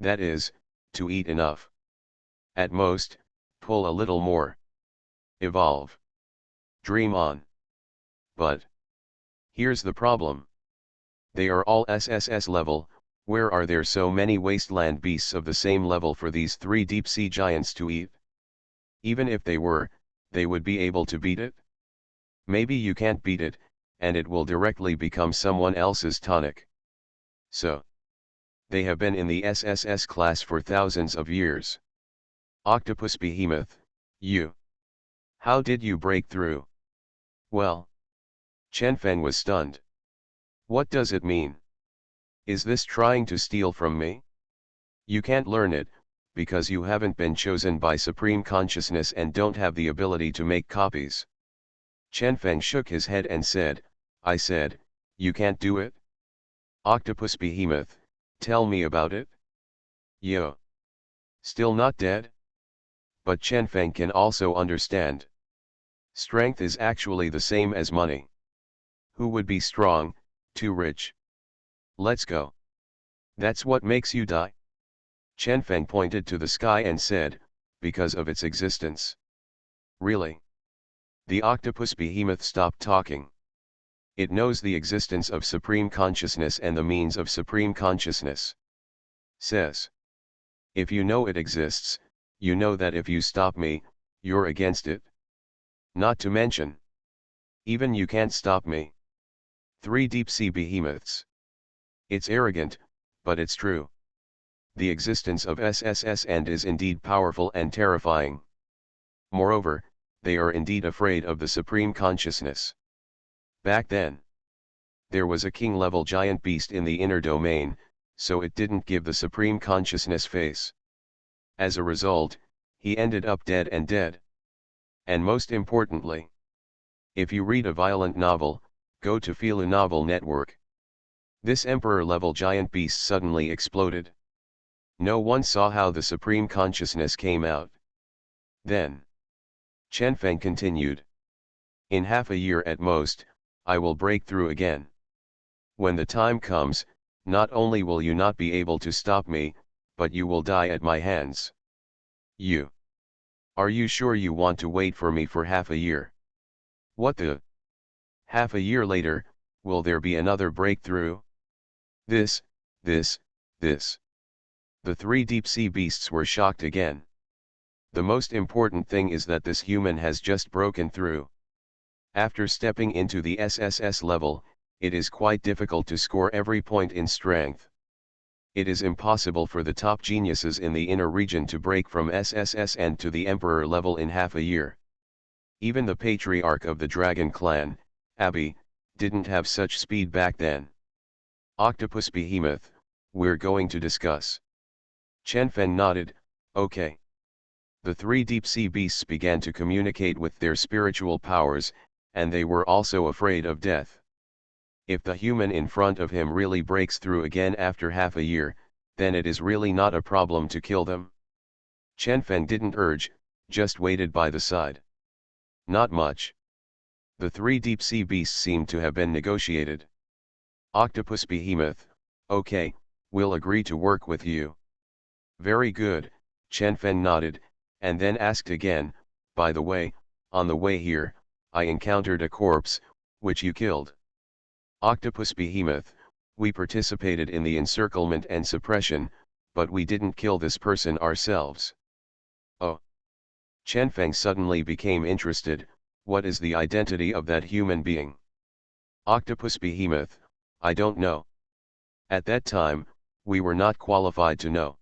that is, to eat enough. At most, pull a little more. Evolve. Dream on. But here's the problem. They are all SSS level. Where are there so many wasteland beasts of the same level for these 3 deep-sea giants to eat? Even if they were, they would be able to beat it? Maybe you can't beat it, and it will directly become someone else's tonic. So they have been in the SSS class for thousands of years. Octopus behemoth, you. How did you break through? Well. Chen-Feng was stunned. What does it mean? Is this trying to steal from me? You can't learn it, because you haven't been chosen by Supreme Consciousness and don't have the ability to make copies. Chen-Feng shook his head and said, I said, you can't do it? Octopus behemoth, tell me about it? Yo. Still not dead? But Chen-Feng can also understand. Strength is actually the same as money. Who would be strong, too rich? Let's go. That's what makes you die? Chen-Feng pointed to the sky and said, because of its existence. Really? The octopus behemoth stopped talking. It knows the existence of Supreme Consciousness and the means of Supreme Consciousness. Says. If you know it exists, you know that if you stop me, you're against it. Not to mention. Even you can't stop me. 3 deep-sea behemoths. It's arrogant, but it's true. The existence of SSS and is indeed powerful and terrifying. Moreover, they are indeed afraid of the Supreme Consciousness. Back then, there was a king-level giant beast in the inner domain, so it didn't give the Supreme Consciousness face. As a result, he ended up dead and dead. And most importantly, if you read a violent novel, go to Fila Novel Network. This emperor-level giant beast suddenly exploded. No one saw how the Supreme Consciousness came out. Then, Chen-Feng continued. In half a year at most, I will break through again. When the time comes, not only will you not be able to stop me, but you will die at my hands. You. Are you sure you want to wait for me for half a year? What the? Half a year later, will there be another breakthrough? This. The 3 deep-sea beasts were shocked again. The most important thing is that this human has just broken through. After stepping into the SSS level, it is quite difficult to score every point in strength. It is impossible for the top geniuses in the inner region to break from SSS and to the Emperor level in half a year. Even the patriarch of the Dragon Clan, Abi, didn't have such speed back then. Octopus behemoth, we're going to discuss. Chen Feng nodded, okay. The three deep-sea beasts began to communicate with their spiritual powers, and they were also afraid of death. If the human in front of him really breaks through again after half a year, then it is really not a problem to kill them. Chen Feng didn't urge, just waited by the side. Not much. The three deep-sea beasts seemed to have been negotiated. Octopus Behemoth, okay, we'll agree to work with you. Very good, Chen Feng nodded, and then asked again, by the way, on the way here, I encountered a corpse, which you killed. Octopus Behemoth, we participated in the encirclement and suppression, but we didn't kill this person ourselves. Oh. Chen Feng suddenly became interested, what is the identity of that human being? Octopus Behemoth, I don't know. At that time, we were not qualified to know.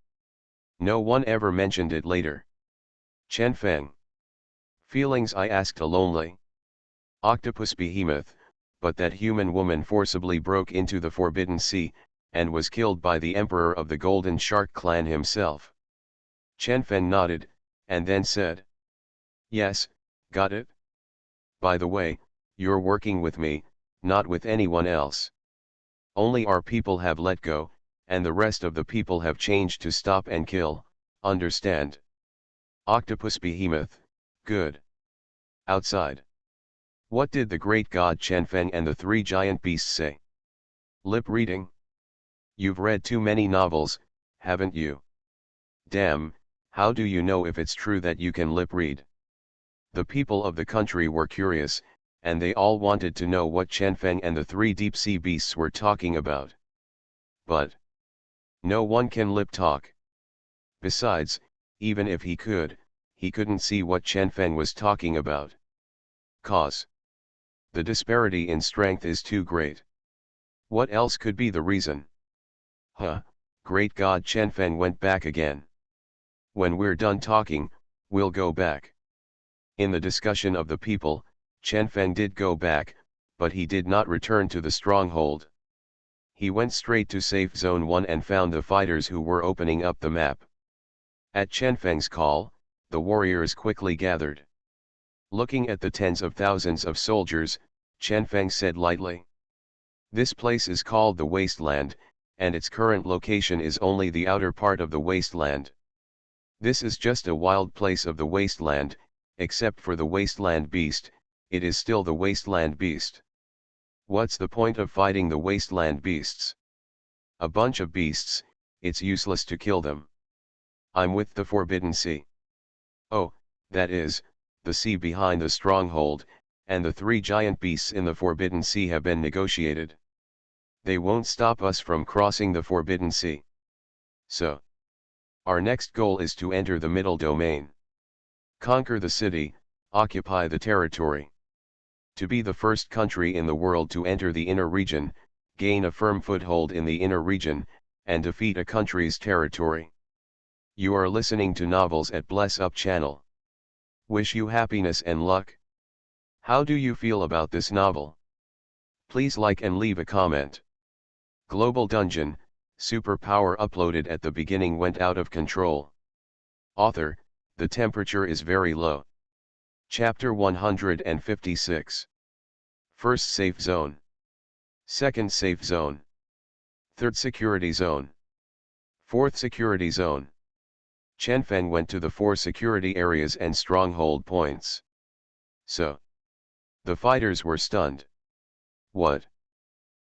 No one ever mentioned it later. Chen Feng. Feelings, I asked alonely. Octopus Behemoth, but that human woman forcibly broke into the Forbidden Sea, and was killed by the Emperor of the Golden Shark clan himself. Chen Feng nodded, and then said. Yes, got it? By the way, you're working with me, not with anyone else. Only our people have let go, and the rest of the people have changed to stop and kill, understand? Octopus Behemoth, good. Outside. What did the great god Chen Feng and the three giant beasts say? Lip reading? You've read too many novels, haven't you? Damn, how do you know if it's true that you can lip read? The people of the country were curious, and they all wanted to know what Chen Feng and the three deep-sea beasts were talking about. But no one can lip talk. Besides, even if he could, he couldn't see what Chen Feng was talking about. Cause the disparity in strength is too great. What else could be the reason? Huh, great god Chen Feng went back again. When we're done talking, we'll go back. In the discussion of the people, Chen Feng did go back, but he did not return to the stronghold. He went straight to Safe Zone 1 and found the fighters who were opening up the map. At Chen Feng's call, the warriors quickly gathered. Looking at the tens of thousands of soldiers, Chen Feng said lightly. This place is called the Wasteland, and its current location is only the outer part of the wasteland. This is just a wild place of the wasteland, except for the wasteland beast, it is still the wasteland beast. What's the point of fighting the wasteland beasts? A bunch of beasts, it's useless to kill them. I'm with the Forbidden Sea. Oh, that is, the sea behind the stronghold, and the three giant beasts in the Forbidden Sea have been negotiated. They won't stop us from crossing the Forbidden Sea. So, our next goal is to enter the middle domain. Conquer the city, occupy the territory. To be the first country in the world to enter the inner region, gain a firm foothold in the inner region, and defeat a country's territory. You are listening to Novels at Bless Up channel. Wish you happiness and luck. How do you feel about this novel? Please like and leave a comment. Global Dungeon, superpower uploaded at the beginning went out of control. Author, the temperature is very low. Chapter 156. First safe zone. Second safe zone. Third security zone. Fourth security zone. Chen Feng went to the 4 security areas and stronghold points. So, the fighters were stunned. What?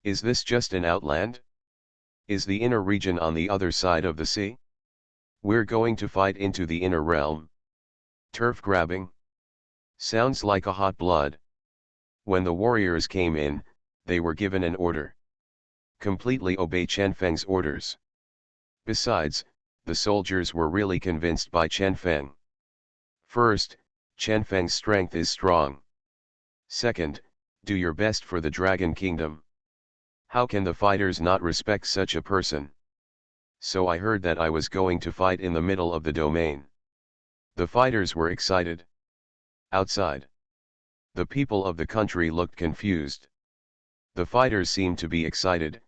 Is this just an outland? Is the inner region on the other side of the sea? We're going to fight into the inner realm. Turf grabbing? Sounds like a hot blood. When the warriors came in, they were given an order. Completely obey Chen Feng's orders. Besides, the soldiers were really convinced by Chen Feng. First, Chen Feng's strength is strong. Second, do your best for the Dragon Kingdom. How can the fighters not respect such a person? So I heard that I was going to fight in the middle of the domain. The fighters were excited. Outside, the people of the country looked confused. The fighters seemed to be excited.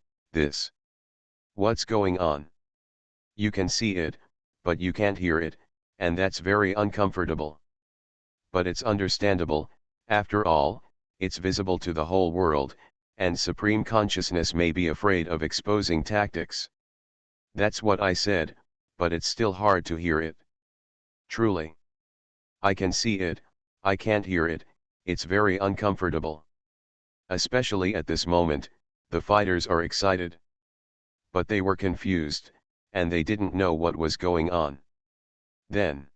What's going on? You can see it, but you can't hear it, and that's very uncomfortable. But it's understandable, after all, it's visible to the whole world, and Supreme Consciousness may be afraid of exposing tactics. That's what I said, but it's still hard to hear it. Truly. I can see it, I can't hear it, it's very uncomfortable. Especially at this moment, the fighters are excited. But they were confused, and they didn't know what was going on. Then,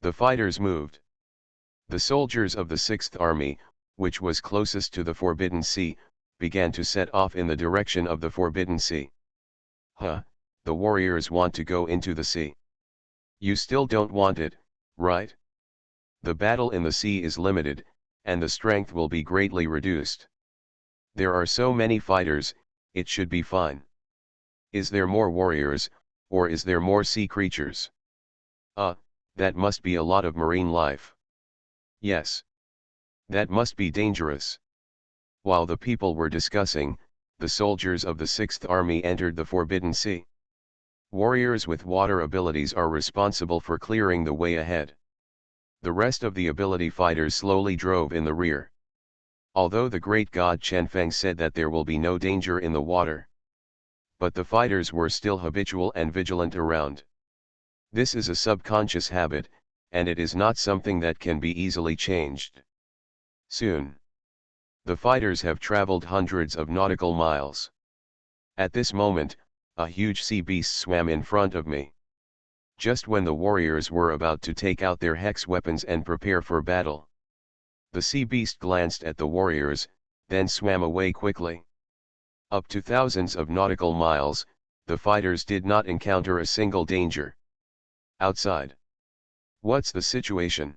the fighters moved. The soldiers of the Sixth Army, which was closest to the Forbidden Sea, began to set off in the direction of the Forbidden Sea. Huh, the warriors want to go into the sea. You still don't want it, right? The battle in the sea is limited, and the strength will be greatly reduced. There are so many fighters, it should be fine. Is there more warriors, or is there more sea creatures? That must be a lot of marine life. Yes. That must be dangerous. While the people were discussing, the soldiers of the Sixth Army entered the Forbidden Sea. Warriors with water abilities are responsible for clearing the way ahead. The rest of the ability fighters slowly drove in the rear. Although the great god Qianfeng said that there will be no danger in the water. But the fighters were still habitual and vigilant around. This is a subconscious habit, and it is not something that can be easily changed. Soon. The fighters have traveled hundreds of nautical miles. At this moment, a huge sea beast swam in front of me. Just when the warriors were about to take out their hex weapons and prepare for battle. The sea beast glanced at the warriors, then swam away quickly. Up to thousands of nautical miles, the fighters did not encounter a single danger. Outside. What's the situation?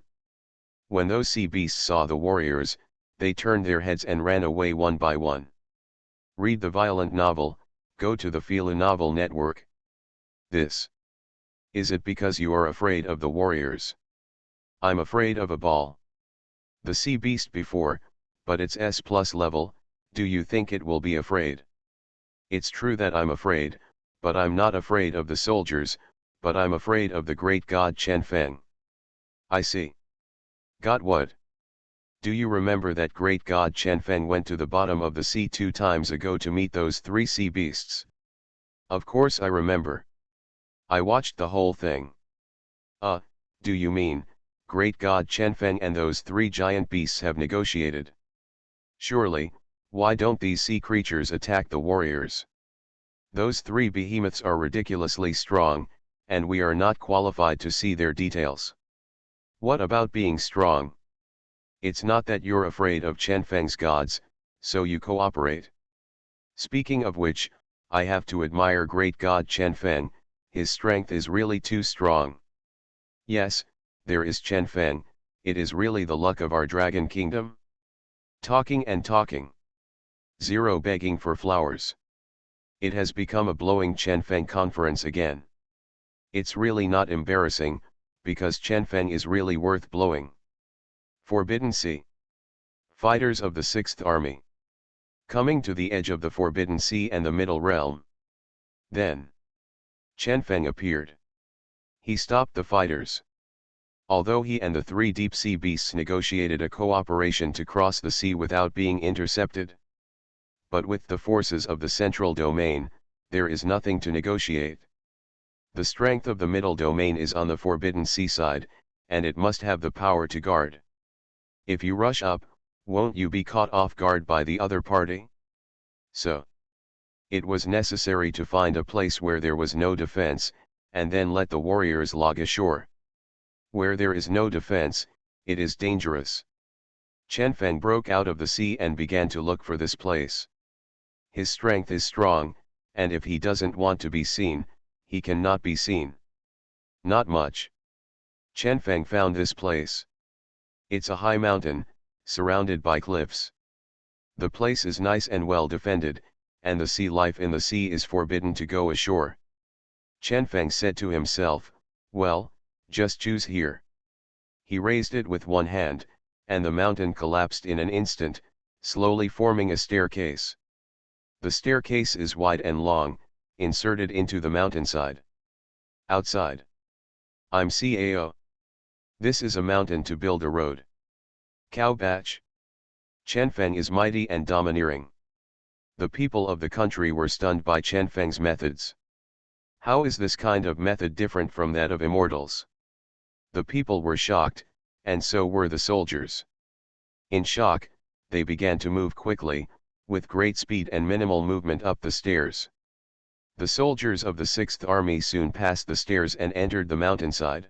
When those sea beasts saw the warriors, they turned their heads and ran away one by one. Read the violent novel, go to the Fila Novel Network. This. Is it because you are afraid of the warriors? I'm afraid of a ball. The sea beast before, but it's S+ level, do you think it will be afraid? It's true that I'm afraid, but I'm not afraid of the soldiers, but I'm afraid of the great god Qianfeng. I see. God what? Do you remember that great god Qianfeng went to the bottom of the sea 2 times ago to meet those 3 sea beasts? Of course I remember. I watched the whole thing. Do you mean, great god Qianfeng and those 3 giant beasts have negotiated? Surely, why don't these sea creatures attack the warriors? Those 3 behemoths are ridiculously strong, and we are not qualified to see their details. What about being strong? It's not that you're afraid of Qianfeng's gods, so you cooperate. Speaking of which, I have to admire great god Qianfeng, his strength is really too strong. Yes, there is Qianfeng, it is really the luck of our dragon kingdom. Talking and talking. Zero begging for flowers. It has become a blowing Qianfeng conference again. It's really not embarrassing, because Qianfeng is really worth blowing. Forbidden Sea. Fighters of the Sixth Army. Coming to the edge of the Forbidden Sea and the Middle Realm. Then. Qianfeng appeared. He stopped the fighters. Although he and the 3 deep sea beasts negotiated a cooperation to cross the sea without being intercepted. But with the forces of the central domain, there is nothing to negotiate. The strength of the middle domain is on the Forbidden Sea side, and it must have the power to guard. If you rush up, won't you be caught off guard by the other party? So. It was necessary to find a place where there was no defense, and then let the warriors log ashore. Where there is no defense, it is dangerous. Qianfeng broke out of the sea and began to look for this place. His strength is strong, and if he doesn't want to be seen, he cannot be seen. Not much. Qianfeng found this place. It's a high mountain, surrounded by cliffs. The place is nice and well defended, and the sea life in the sea is forbidden to go ashore. Qianfeng said to himself, well, just choose here. He raised it with one hand, and the mountain collapsed in an instant, slowly forming a staircase. The staircase is wide and long, inserted into the mountainside. Outside. I'm CAO. This is a mountain to build a road. Cow batch. Chen Feng is mighty and domineering. The people of the country were stunned by Chen Feng's methods. How is this kind of method different from that of immortals? The people were shocked, and so were the soldiers. In shock, they began to move quickly, with great speed and minimal movement up the stairs. The soldiers of the 6th Army soon passed the stairs and entered the mountainside.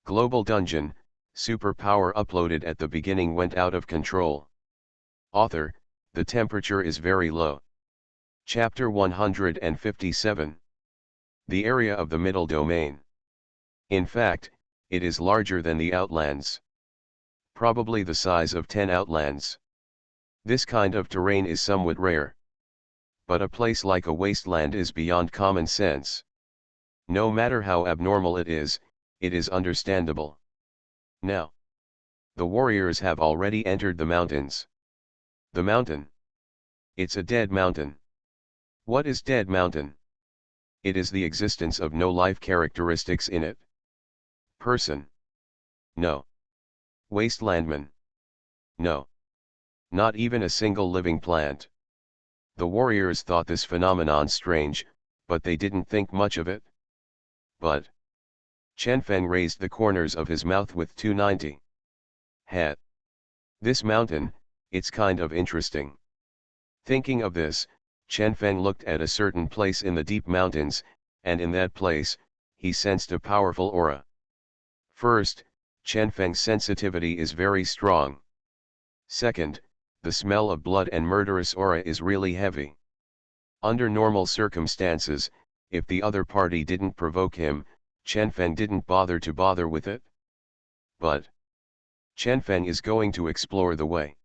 Global Dungeon, superpower uploaded at the beginning went out of control. Author, the temperature is very low. Chapter 157. The area of the middle domain. In fact, it is larger than the outlands. Probably the size of 10 outlands. This kind of terrain is somewhat rare. But a place like a wasteland is beyond common sense. No matter how abnormal it is understandable. Now, the warriors have already entered the mountains. The mountain. It's a dead mountain. What is dead mountain? It is the existence of no life characteristics in it. Person? No. Wastelandman? No. Not even a single living plant. The warriors thought this phenomenon strange, but they didn't think much of it. But Chen Feng raised the corners of his mouth with 290. Het. This mountain, it's kind of interesting. Thinking of this, Chen Feng looked at a certain place in the deep mountains, and in that place, he sensed a powerful aura. First, Chen Feng's sensitivity is very strong. Second, the smell of blood and murderous aura is really heavy. Under normal circumstances, if the other party didn't provoke him, Chen Feng didn't bother with it. But Chen Feng is going to explore the way.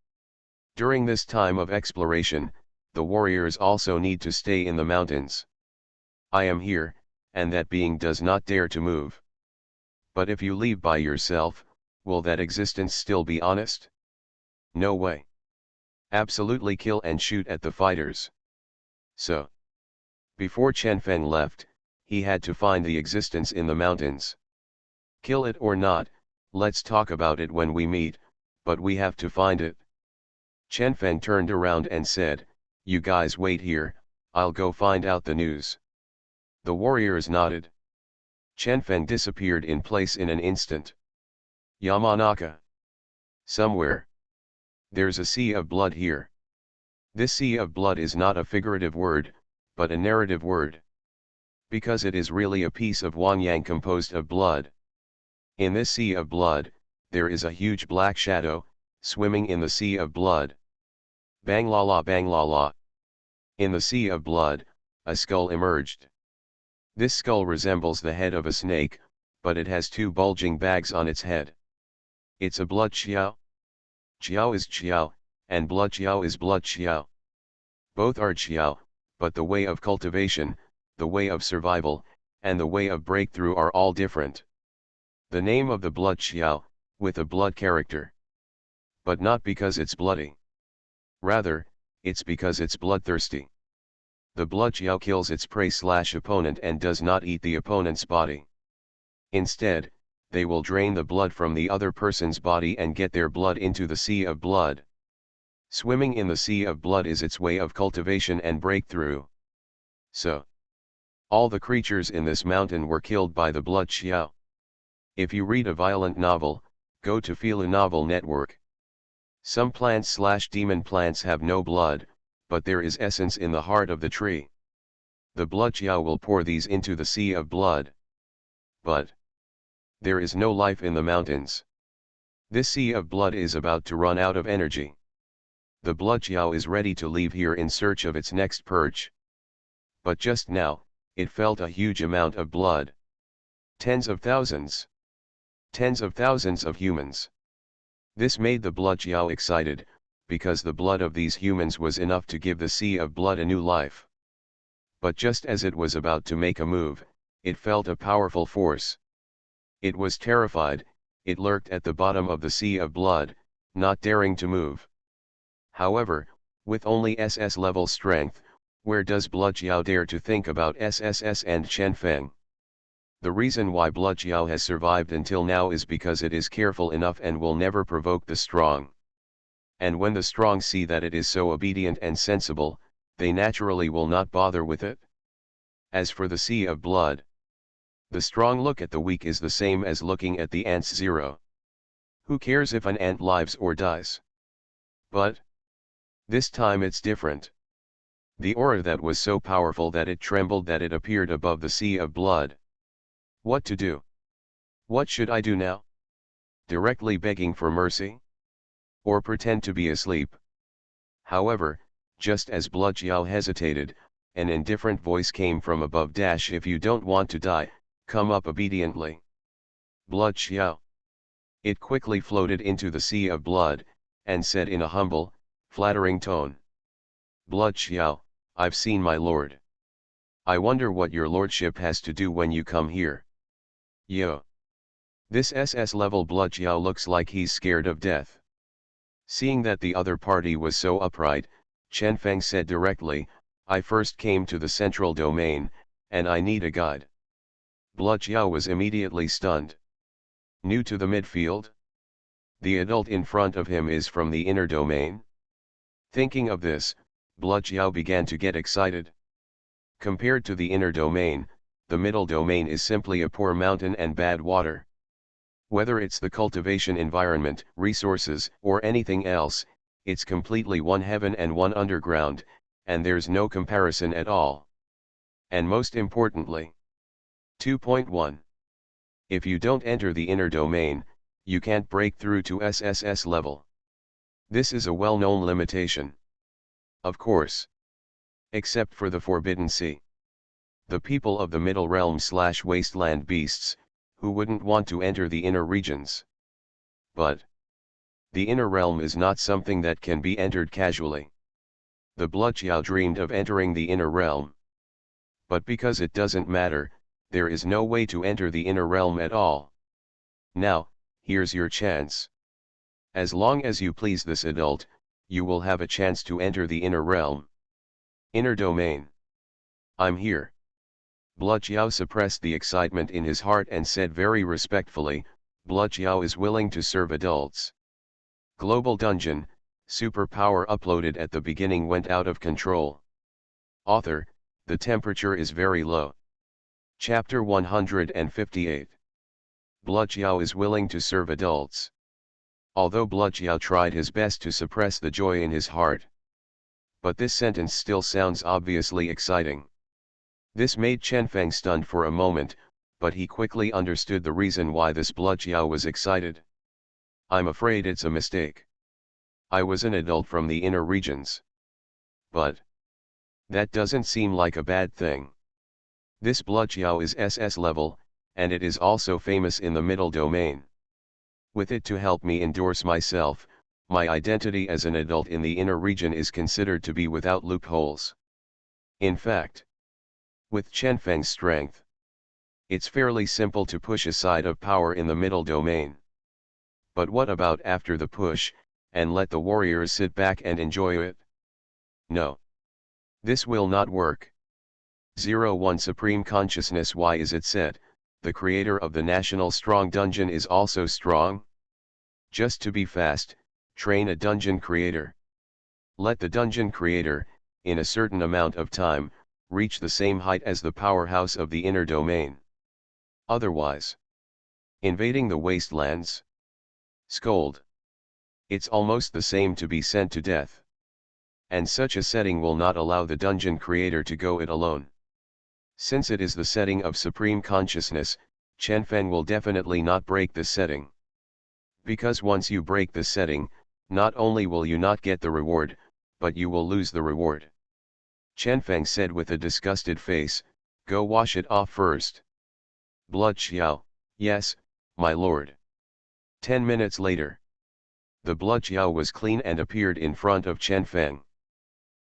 During this time of exploration, the warriors also need to stay in the mountains. I am here, and that being does not dare to move. But if you leave by yourself, will that existence still be honest? No way. Absolutely kill and shoot at the fighters. So, before Chen Feng left, he had to find the existence in the mountains. Kill it or not, let's talk about it when we meet, but we have to find it. Chen Feng turned around and said, "You guys wait here, I'll go find out the news." The warriors nodded. Chen Feng disappeared in place in an instant. Yamanaka. Somewhere. There's a sea of blood here. This sea of blood is not a figurative word, but a narrative word. Because it is really a piece of Wangyang composed of blood. In this sea of blood, there is a huge black shadow, swimming in the sea of blood. Bang la la bang la la. In the sea of blood, a skull emerged. This skull resembles the head of a snake, but it has two bulging bags on its head. It's a blood qiao. Qiao is qiao, and blood qiao is blood qiao. Both are qiao, but the way of cultivation, the way of survival, and the way of breakthrough are all different. The name of the blood qiao, with a blood character. But not because it's bloody. Rather, it's because it's bloodthirsty. The blood qiao kills its prey/opponent and does not eat the opponent's body. Instead, they will drain the blood from the other person's body and get their blood into the sea of blood. Swimming in the sea of blood is its way of cultivation and breakthrough. So, all the creatures in this mountain were killed by the blood qiao. If you read a violent novel, go to Philo Novel Network. Some plants/demon plants have no blood, but there is essence in the heart of the tree. The blood qiao will pour these into the sea of blood. But there is no life in the mountains. This sea of blood is about to run out of energy. The blood qiao is ready to leave here in search of its next perch. But just now, it felt a huge amount of blood. Tens of thousands. Tens of thousands of humans. This made the blood qiao excited, because the blood of these humans was enough to give the sea of blood a new life. But just as it was about to make a move, it felt a powerful force. It was terrified, it lurked at the bottom of the sea of blood, not daring to move. However, with only SS level strength, where does blood qiao dare to think about SSS and Chen Feng? The reason why Blood Xiao has survived until now is because it is careful enough and will never provoke the strong. And when the strong see that it is so obedient and sensible, they naturally will not bother with it. As for the sea of blood, the strong look at the weak is the same as looking at the ant's zero. Who cares if an ant lives or dies? But this time it's different. The aura that was so powerful that it trembled that it appeared above the sea of blood. What to do? What should I do now? Directly begging for mercy? Or pretend to be asleep? However, just as Blood Xiao hesitated, an indifferent voice came from above. If you don't want to die, come up obediently. Blood Xiao. It quickly floated into the sea of blood, and said in a humble, flattering tone. Blood Xiao, I've seen my lord. I wonder what your lordship has to do when you come here. Yo. This SS level Blood Xiao looks like he's scared of death. Seeing that the other party was so upright, Chen Feng said directly, I first came to the central domain, and I need a guide. Blood Xiao was immediately stunned. New to the midfield? The adult in front of him is from the inner domain? Thinking of this, Blood Xiao began to get excited. Compared to the inner domain, the middle domain is simply a poor mountain and bad water. Whether it's the cultivation environment, resources, or anything else, it's completely one heaven and one underground, and there's no comparison at all. And most importantly, 2.1. If you don't enter the inner domain, you can't break through to SSS level. This is a well-known limitation. Of course. Except for the Forbidden Sea. The people of the Middle Realm/Wasteland beasts, who wouldn't want to enter the inner regions. But the inner realm is not something that can be entered casually. The Blood Xiao dreamed of entering the inner realm. But because it doesn't matter, there is no way to enter the inner realm at all. Now, here's your chance. As long as you please this adult, you will have a chance to enter the inner realm. Inner domain. I'm here. Blood Xiao suppressed the excitement in his heart and said very respectfully, Blood Xiao is willing to serve adults. Global Dungeon, superpower uploaded at the beginning went out of control. Author, the temperature is very low. Chapter 158. Blood Xiao is willing to serve adults. Although Blood Xiao tried his best to suppress the joy in his heart. But this sentence still sounds obviously exciting. This made Chen Feng stunned for a moment, but he quickly understood the reason why this Blood Xiao was excited. I'm afraid it's a mistake. I was an adult from the inner regions. But that doesn't seem like a bad thing. This Blood Xiao is SS level, and it is also famous in the middle domain. With it to help me endorse myself, my identity as an adult in the inner region is considered to be without loopholes. In fact, with Chen Feng's strength, it's fairly simple to push a side of power in the middle domain. But what about after the push, and let the warriors sit back and enjoy it? No. This will not work. 01 Supreme Consciousness. Why is it said, the creator of the National Strong Dungeon is also strong? Just to be fast, train a dungeon creator. Let the dungeon creator, in a certain amount of time, reach the same height as the powerhouse of the inner domain. Otherwise, invading the wastelands? Scold. It's almost the same to be sent to death. And such a setting will not allow the dungeon creator to go it alone. Since it is the setting of supreme consciousness, Chen Feng will definitely not break this setting. Because once you break this setting, not only will you not get the reward, but you will lose the reward. Chen Feng said with a disgusted face, go wash it off first. Blood Xiao, yes, my lord. 10 minutes later. The Blood Xiao was clean and appeared in front of Chen Feng.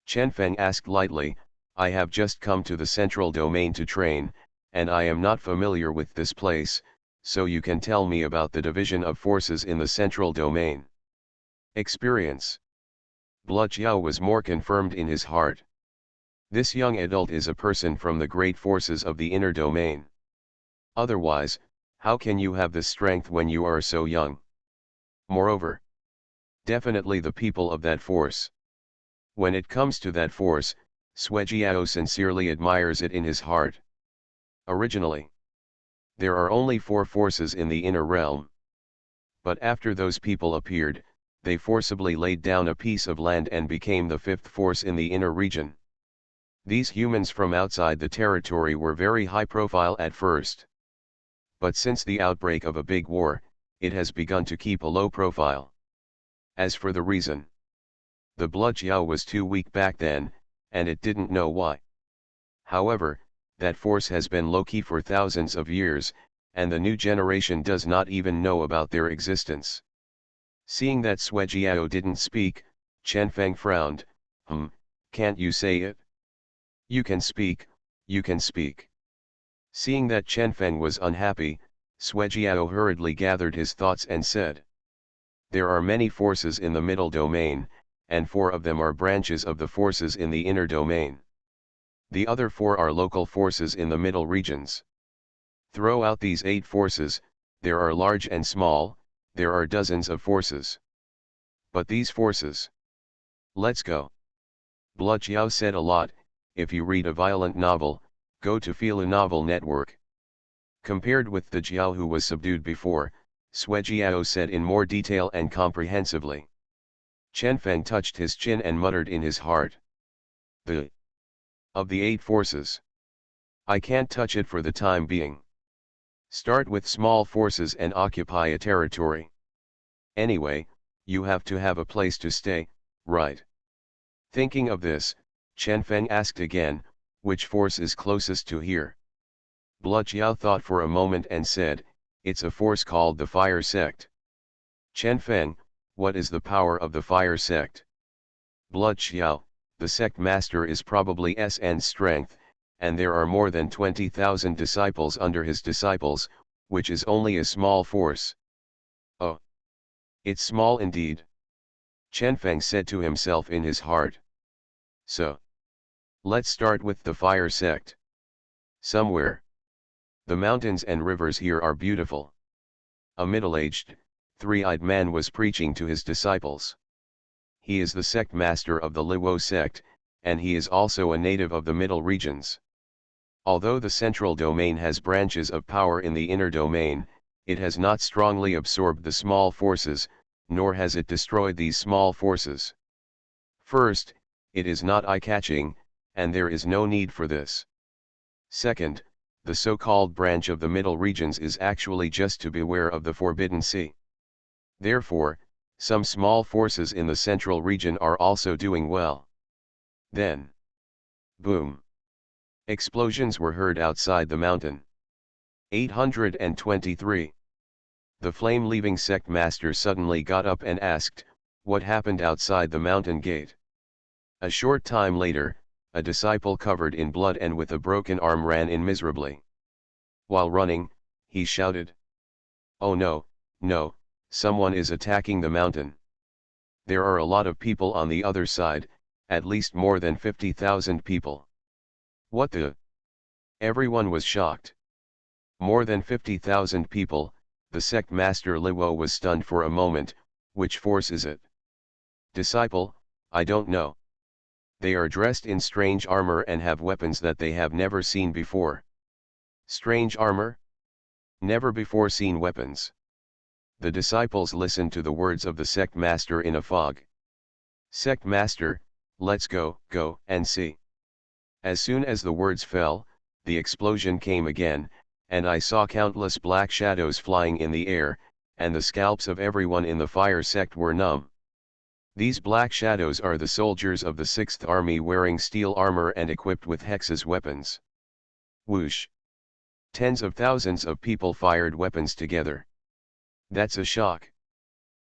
Chen Feng asked lightly, I have just come to the central domain to train, and I am not familiar with this place, so you can tell me about the division of forces in the central domain. Experience. Blood Xiao was more confirmed in his heart. This young adult is a person from the great forces of the inner domain. Otherwise, how can you have this strength when you are so young? Moreover, definitely the people of that force. When it comes to that force, Shuijiao sincerely admires it in his heart. Originally, there are only 4 forces in the inner realm. But after those people appeared, they forcibly laid down a piece of land and became the 5th force in the inner region. These humans from outside the territory were very high profile at first. But since the outbreak of a big war, it has begun to keep a low profile. As for the reason, the blood Jiao was too weak back then, and it didn't know why. However, that force has been low-key for thousands of years, and the new generation does not even know about their existence. Seeing that Shuijiao didn't speak, Chen Feng frowned. Can't you say it? You can speak, you can speak. Seeing that Chen Feng was unhappy, Shuijiao hurriedly gathered his thoughts and said, there are many forces in the middle domain, and 4 of them are branches of the forces in the inner domain. The other 4 are local forces in the middle regions. Throw out these 8 forces, there are large and small, there are dozens of forces. But these forces. Let's go. Blood Xiao said a lot. If you read a violent novel, go to Fila Novel Network. Compared with the Jiao who was subdued before, Shuijiao said in more detail and comprehensively. Chen Feng touched his chin and muttered in his heart. Of the 8 forces, I can't touch it for the time being. Start with small forces and occupy a territory. Anyway, you have to have a place to stay, right? Thinking of this, Chen Feng asked again, which force is closest to here? Blood Xiao thought for a moment and said, it's a force called the Fire Sect. Chen Feng, what is the power of the Fire Sect? Blood Xiao, the sect master is probably SN's strength, and there are more than 20,000 disciples under his disciples, which is only a small force. Oh. It's small indeed. Chen Feng said to himself in his heart. So. Let's start with the Fire Sect. Somewhere. The mountains and rivers here are beautiful. A middle-aged, 3-eyed man was preaching to his disciples. He is the sect master of the Luo sect, and he is also a native of the middle regions. Although the central domain has branches of power in the inner domain, it has not strongly absorbed the small forces, nor has it destroyed these small forces. First, it is not eye-catching, and there is no need for this. Second, the so-called branch of the middle regions is actually just to beware of the Forbidden Sea. Therefore, some small forces in the central region are also doing well. Then, boom! Explosions were heard outside the mountain. 823. The flame-leaving sect master suddenly got up and asked, what happened outside the mountain gate? A short time later, a disciple covered in blood and with a broken arm ran in miserably. While running, he shouted, oh no, no, someone is attacking the mountain. There are a lot of people on the other side, at least more than 50,000 people. What the? Everyone was shocked. More than 50,000 people, the sect master Luo was stunned for a moment. Which force is it? Disciple, I don't know. They are dressed in strange armor and have weapons that they have never seen before. Strange armor? Never before seen weapons. The disciples listened to the words of the sect master in a fog. Sect master, let's go and see. As soon as the words fell, the explosion came again, and I saw countless black shadows flying in the air, and the scalps of everyone in the fire sect were numb. These black shadows are the soldiers of the 6th Army wearing steel armor and equipped with hexes weapons. Whoosh! Tens of thousands of people fired weapons together. That's a shock.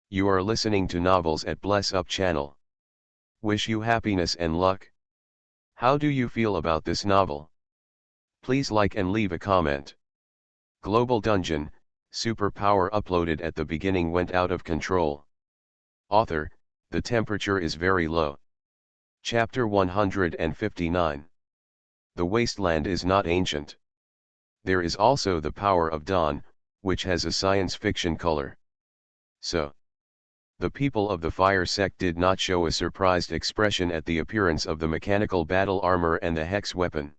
You are listening to novels at Bless Up channel. Wish you happiness and luck. How do you feel about this novel? Please like and leave a comment. Global Dungeon, superpower uploaded at the beginning went out of control. Author, the temperature is very low. Chapter 159. The wasteland is not ancient. There is also the power of dawn, which has a science fiction color. So, the people of the fire sect did not show a surprised expression at the appearance of the mechanical battle armor and the hex weapon.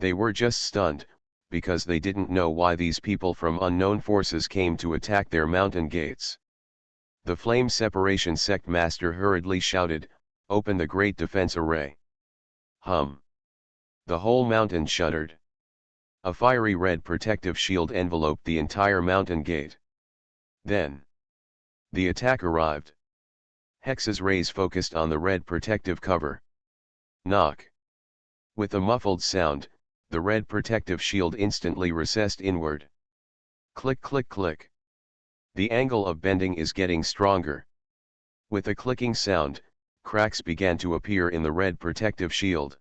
They were just stunned, because they didn't know why these people from unknown forces came to attack their mountain gates. The Flame Separation Sect Master hurriedly shouted, "Open the Great Defense Array." Hum! The whole mountain shuddered. A fiery red protective shield enveloped the entire mountain gate. Then, the attack arrived. Hex's rays focused on the red protective cover. Knock! With a muffled sound, the red protective shield instantly recessed inward. Click click click. The angle of bending is getting stronger. With a clicking sound, cracks began to appear in the red protective shield.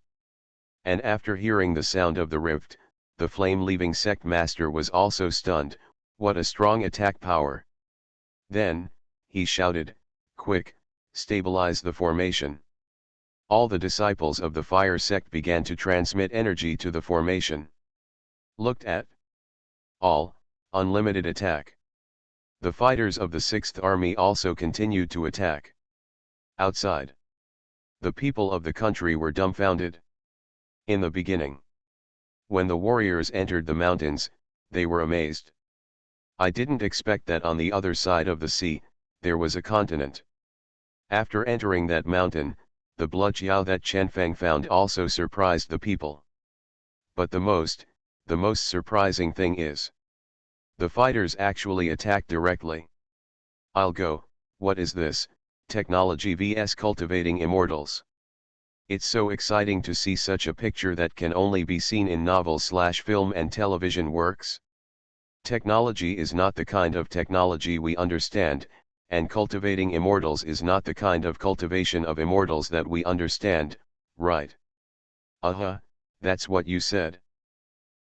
And after hearing the sound of the rift, the flame-leaving sect master was also stunned. What a strong attack power! Then, he shouted, "Quick, stabilize the formation." All the disciples of the fire sect began to transmit energy to the formation. Looked at. All, unlimited attack. The fighters of the 6th Army also continued to attack. Outside, the people of the country were dumbfounded. In the beginning, when the warriors entered the mountains, they were amazed. I didn't expect that on the other side of the sea, there was a continent. After entering that mountain, the bloodshow that Chen Feng found also surprised the people. But the most surprising thing is, the fighters actually attacked directly. I'll go, what is this, technology vs cultivating immortals? It's so exciting to see such a picture that can only be seen in novels/film and television works. Technology is not the kind of technology we understand, and cultivating immortals is not the kind of cultivation of immortals that we understand, right? That's what you said.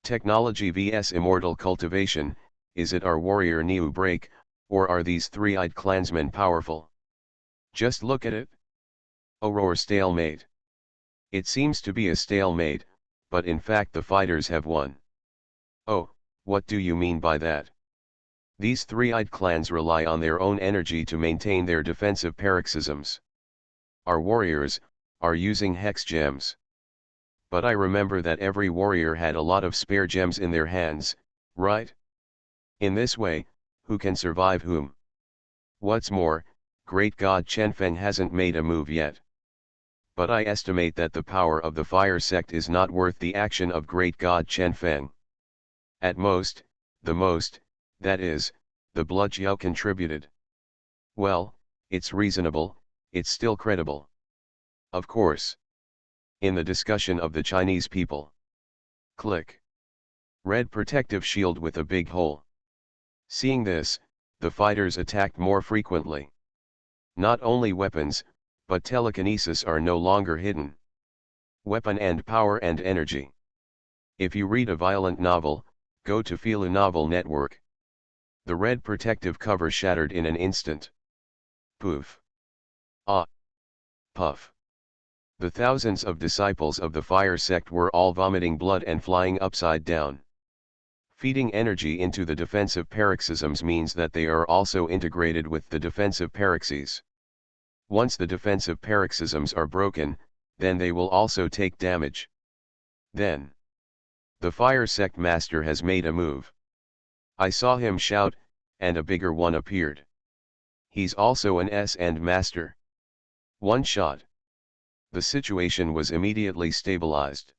Technology vs immortal cultivation, is it our warrior new break, or are these three-eyed clansmen powerful? Just look at it. Aurora stalemate. It seems to be a stalemate, but in fact the fighters have won. Oh, what do you mean by that? These three-eyed clans rely on their own energy to maintain their defensive paroxysms. Our warriors are using hex gems. But I remember that every warrior had a lot of spare gems in their hands, right? In this way, who can survive whom? What's more, Great God Chen Feng hasn't made a move yet. But I estimate that the power of the fire sect is not worth the action of Great God Chen Feng. At most, that is, the bloodshow contributed. Well, it's reasonable, it's still credible. Of course. In the discussion of the Chinese people. Click. Red protective shield with a big hole. Seeing this, the fighters attacked more frequently. Not only weapons, but telekinesis are no longer hidden. Weapon and power and energy. If you read a violent novel, go to Feel a Novel Network. The red protective cover shattered in an instant. Poof. Ah. Puff. The thousands of disciples of the fire sect were all vomiting blood and flying upside down. Feeding energy into the defensive paroxysms means that they are also integrated with the defensive paroxys. Once the defensive paroxysms are broken, then they will also take damage. Then, the fire sect master has made a move. I saw him shout, and a bigger one appeared. He's also an S-end master. One shot. The situation was immediately stabilized.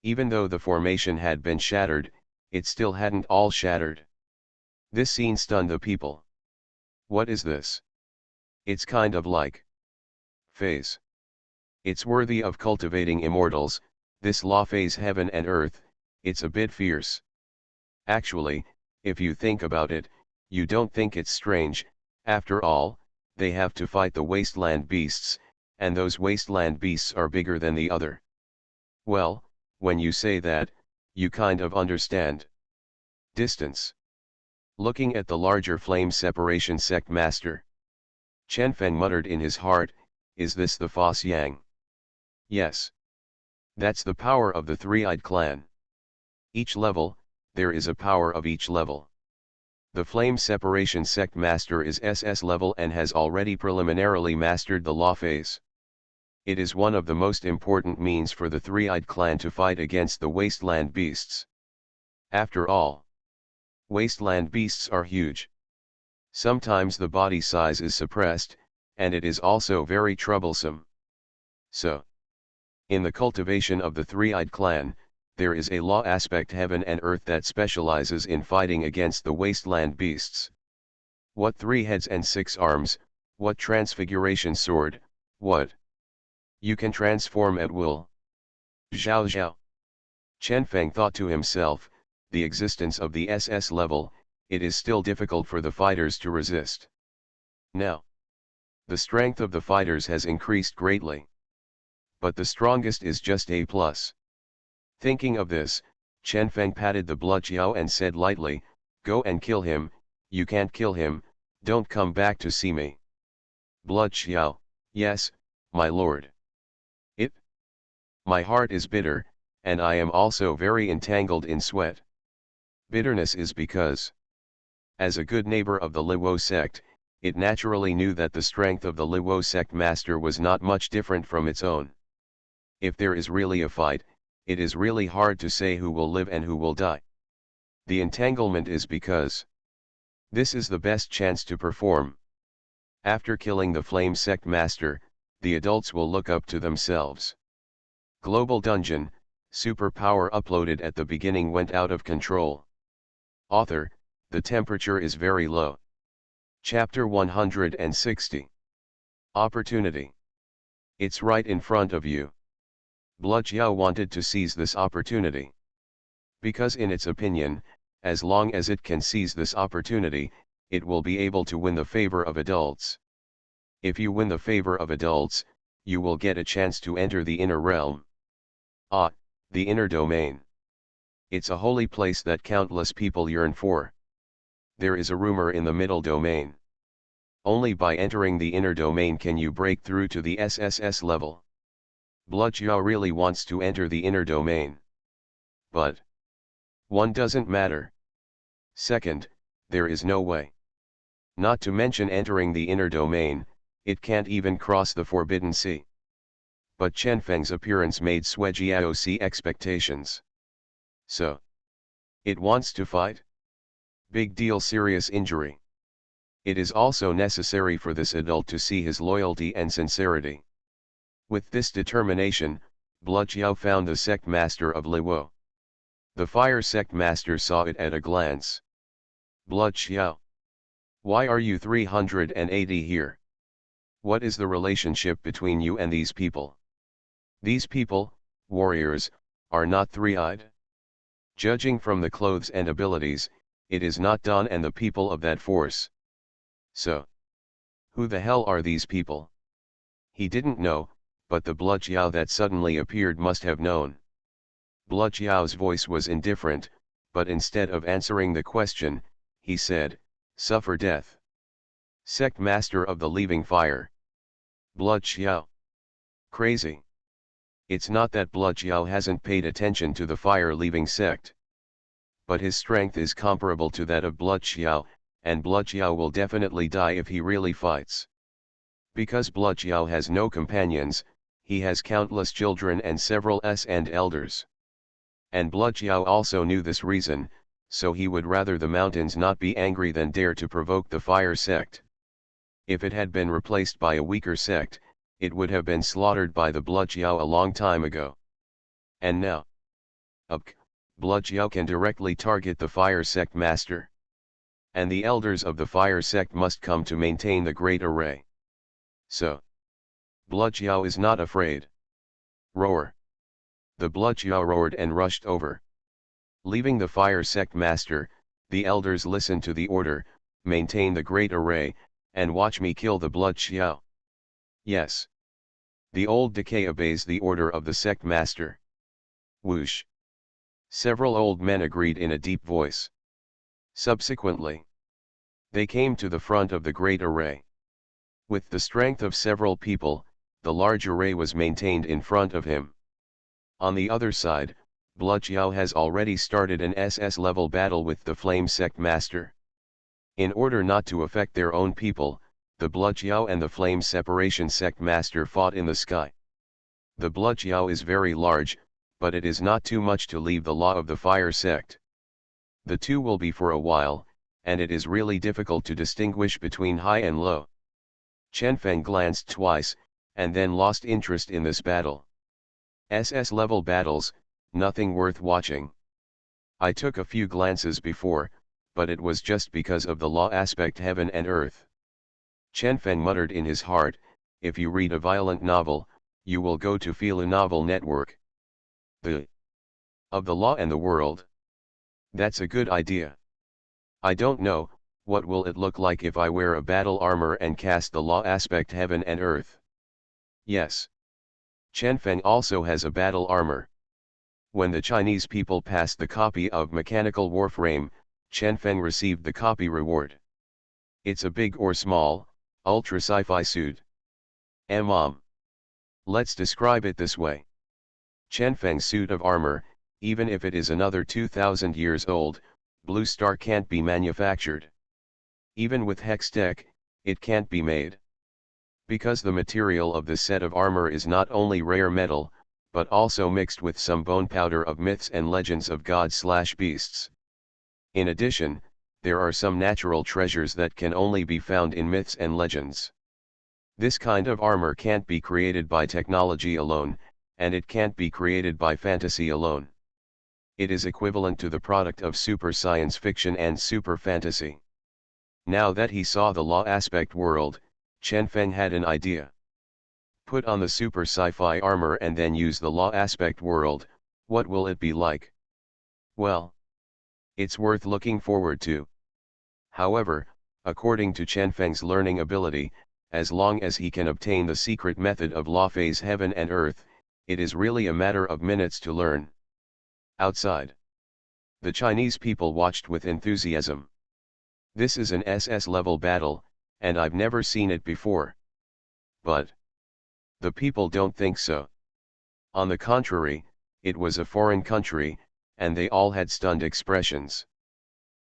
Even though the formation had been shattered, it still hadn't all shattered. This scene stunned the people. What is this? It's kind of like phase. It's worthy of cultivating immortals, this law phase heaven and earth, it's a bit fierce. Actually, if you think about it, you don't think it's strange. After all, they have to fight the wasteland beasts, and those wasteland beasts are bigger than the other. Well, when you say that, you kind of understand. Distance. Looking at the larger flame separation sect master, Chen Feng muttered in his heart, is this the Fos Yang? Yes. That's the power of the three-eyed clan. Each level, there is a power of each level. The Flame Separation Sect Master is SS level and has already preliminarily mastered the Law phase. It is one of the most important means for the Three-Eyed Clan to fight against the Wasteland Beasts. After all, Wasteland Beasts are huge. Sometimes the body size is suppressed, and it is also very troublesome. So, in the cultivation of the Three-Eyed Clan, there is a law aspect heaven and earth that specializes in fighting against the wasteland beasts. What 3 heads and 6 arms, what transfiguration sword, what? You can transform at will. Zhao Zhao. Chen Feng thought to himself, the existence of the SS level, it is still difficult for the fighters to resist. Now, the strength of the fighters has increased greatly. But the strongest is just A+. Thinking of this, Chen Feng patted the blood Xiao and said lightly, "Go and kill him, you can't kill him, don't come back to see me." Blood Xiao, "Yes, my lord." "It? My heart is bitter, and I am also very entangled in sweat." Bitterness is because, as a good neighbor of the Liwo sect, it naturally knew that the strength of the Liwo sect master was not much different from its own. If there is really a fight, it is really hard to say who will live and who will die. The entanglement is because this is the best chance to perform. After killing the Flame Sect Master, the adults will look up to themselves. Global Dungeon, superpower uploaded at the beginning went out of control. Author, the temperature is very low. Chapter 160. Opportunity. It's right in front of you. Blood Xiao wanted to seize this opportunity. Because in its opinion, as long as it can seize this opportunity, it will be able to win the favor of adults. If you win the favor of adults, you will get a chance to enter the inner realm. Ah, the inner domain. It's a holy place that countless people yearn for. There is a rumor in the middle domain. Only by entering the inner domain can you break through to the SSS level. Blood Xiao really wants to enter the inner domain. But 1 doesn't matter. Second, there is no way. Not to mention entering the inner domain, it can't even cross the Forbidden Sea. But Chen Feng's appearance made Sui Jiao see expectations. So, it wants to fight? Big deal, serious injury. It is also necessary for this adult to see his loyalty and sincerity. With this determination, Blood Xiao found the sect master of Liwo. The fire sect master saw it at a glance. Blood Xiao. Why are you 380 here? What is the relationship between you and these people? These people, warriors, are not three-eyed. Judging from the clothes and abilities, it is not Don and the people of that force. So, who the hell are these people? He didn't know, but the Blood Xiao that suddenly appeared must have known. Blood Xiao's voice was indifferent, but instead of answering the question, he said, "Suffer death." Sect Master of the Leaving Fire. Blood Xiao. Crazy. It's not that Blood Xiao hasn't paid attention to the Fire Leaving sect. But his strength is comparable to that of Blood Xiao, and Blood Xiao will definitely die if he really fights. Because Blood Xiao has no companions, he has countless children and several and elders. And Blood Xiao also knew this reason, so he would rather the mountains not be angry than dare to provoke the fire sect. If it had been replaced by a weaker sect, it would have been slaughtered by the Blood Xiao a long time ago. And now, Blood Xiao can directly target the fire sect master. And the elders of the fire sect must come to maintain the great array. So, Blood Xiao is not afraid. Roar. The Blood Xiao roared and rushed over. Leaving the fire sect master, the elders listened to the order, maintain the great array, and watch me kill the Blood Xiao. Yes. The old decay obeys the order of the sect master. Whoosh. Several old men agreed in a deep voice. Subsequently, they came to the front of the great array. With the strength of several people, the large array was maintained in front of him. On the other side, Bloodziao has already started an SS-level battle with the Flame Sect Master. In order not to affect their own people, the Bloodziao and the Flame Separation Sect Master fought in the sky. The Bloodziao is very large, but it is not too much to leave the law of the Fire Sect. The two will be for a while, and it is really difficult to distinguish between high and low. Chen Feng glanced twice, and then lost interest in this battle. SS-level battles, nothing worth watching. I took a few glances before, but it was just because of the law aspect heaven and earth. Chen Feng muttered in his heart, if you read a violent novel, you will go to feel a novel network. Of the law and the world. That's a good idea. I don't know, what will it look like if I wear a battle armor and cast the law aspect heaven and earth? Yes. Chen Feng also has a battle armor. When the Chinese people passed the copy of Mechanical Warframe, Chen Feng received the copy reward. It's a big or small, ultra sci-fi suit. Let's describe it this way. Chen Feng's suit of armor, even if it is another 2000 years old, Blue Star can't be manufactured. Even with Hextech, it can't be made. Because the material of this set of armor is not only rare metal, but also mixed with some bone powder of myths and legends of gods/beasts. In addition, there are some natural treasures that can only be found in myths and legends. This kind of armor can't be created by technology alone, and it can't be created by fantasy alone. It is equivalent to the product of super science fiction and super fantasy. Now that he saw the law aspect world, Chen Feng had an idea. Put on the super sci-fi armor and then use the law aspect world, what will it be like? Well, it's worth looking forward to. However, according to Chen Feng's learning ability, as long as he can obtain the secret method of law phase heaven and earth, it is really a matter of minutes to learn. Outside, the Chinese people watched with enthusiasm. This is an SS-level battle, and I've never seen it before. But the people don't think so. On the contrary, it was a foreign country, and they all had stunned expressions.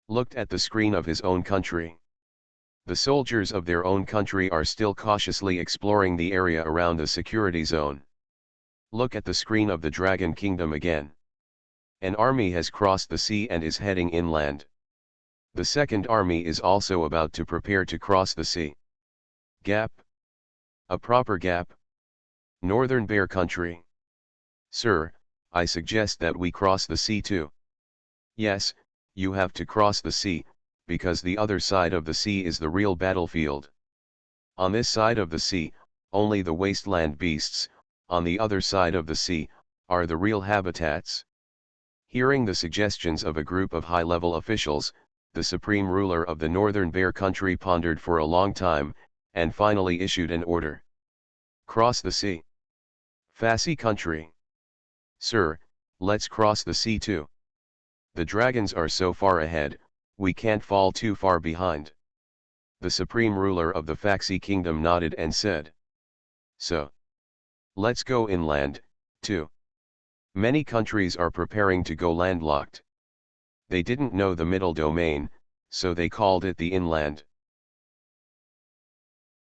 Looked at the screen of his own country. The soldiers of their own country are still cautiously exploring the area around the security zone. Look at the screen of the Dragon Kingdom again. An army has crossed the sea and is heading inland. The second army is also about to prepare to cross the sea. Gap. A proper gap. Northern Bear Country. Sir, I suggest that we cross the sea too. Yes, you have to cross the sea, because the other side of the sea is the real battlefield. On this side of the sea, only the wasteland beasts, on the other side of the sea, are the real habitats. Hearing the suggestions of a group of high-level officials, the supreme ruler of the Northern Bear Country pondered for a long time, and finally issued an order. Cross the sea. Fassi Country. Sir, let's cross the sea too. The dragons are so far ahead, we can't fall too far behind. The supreme ruler of the Faxi kingdom nodded and said. So. Let's go inland, too. Many countries are preparing to go landlocked. They didn't know the middle domain, so they called it the inland.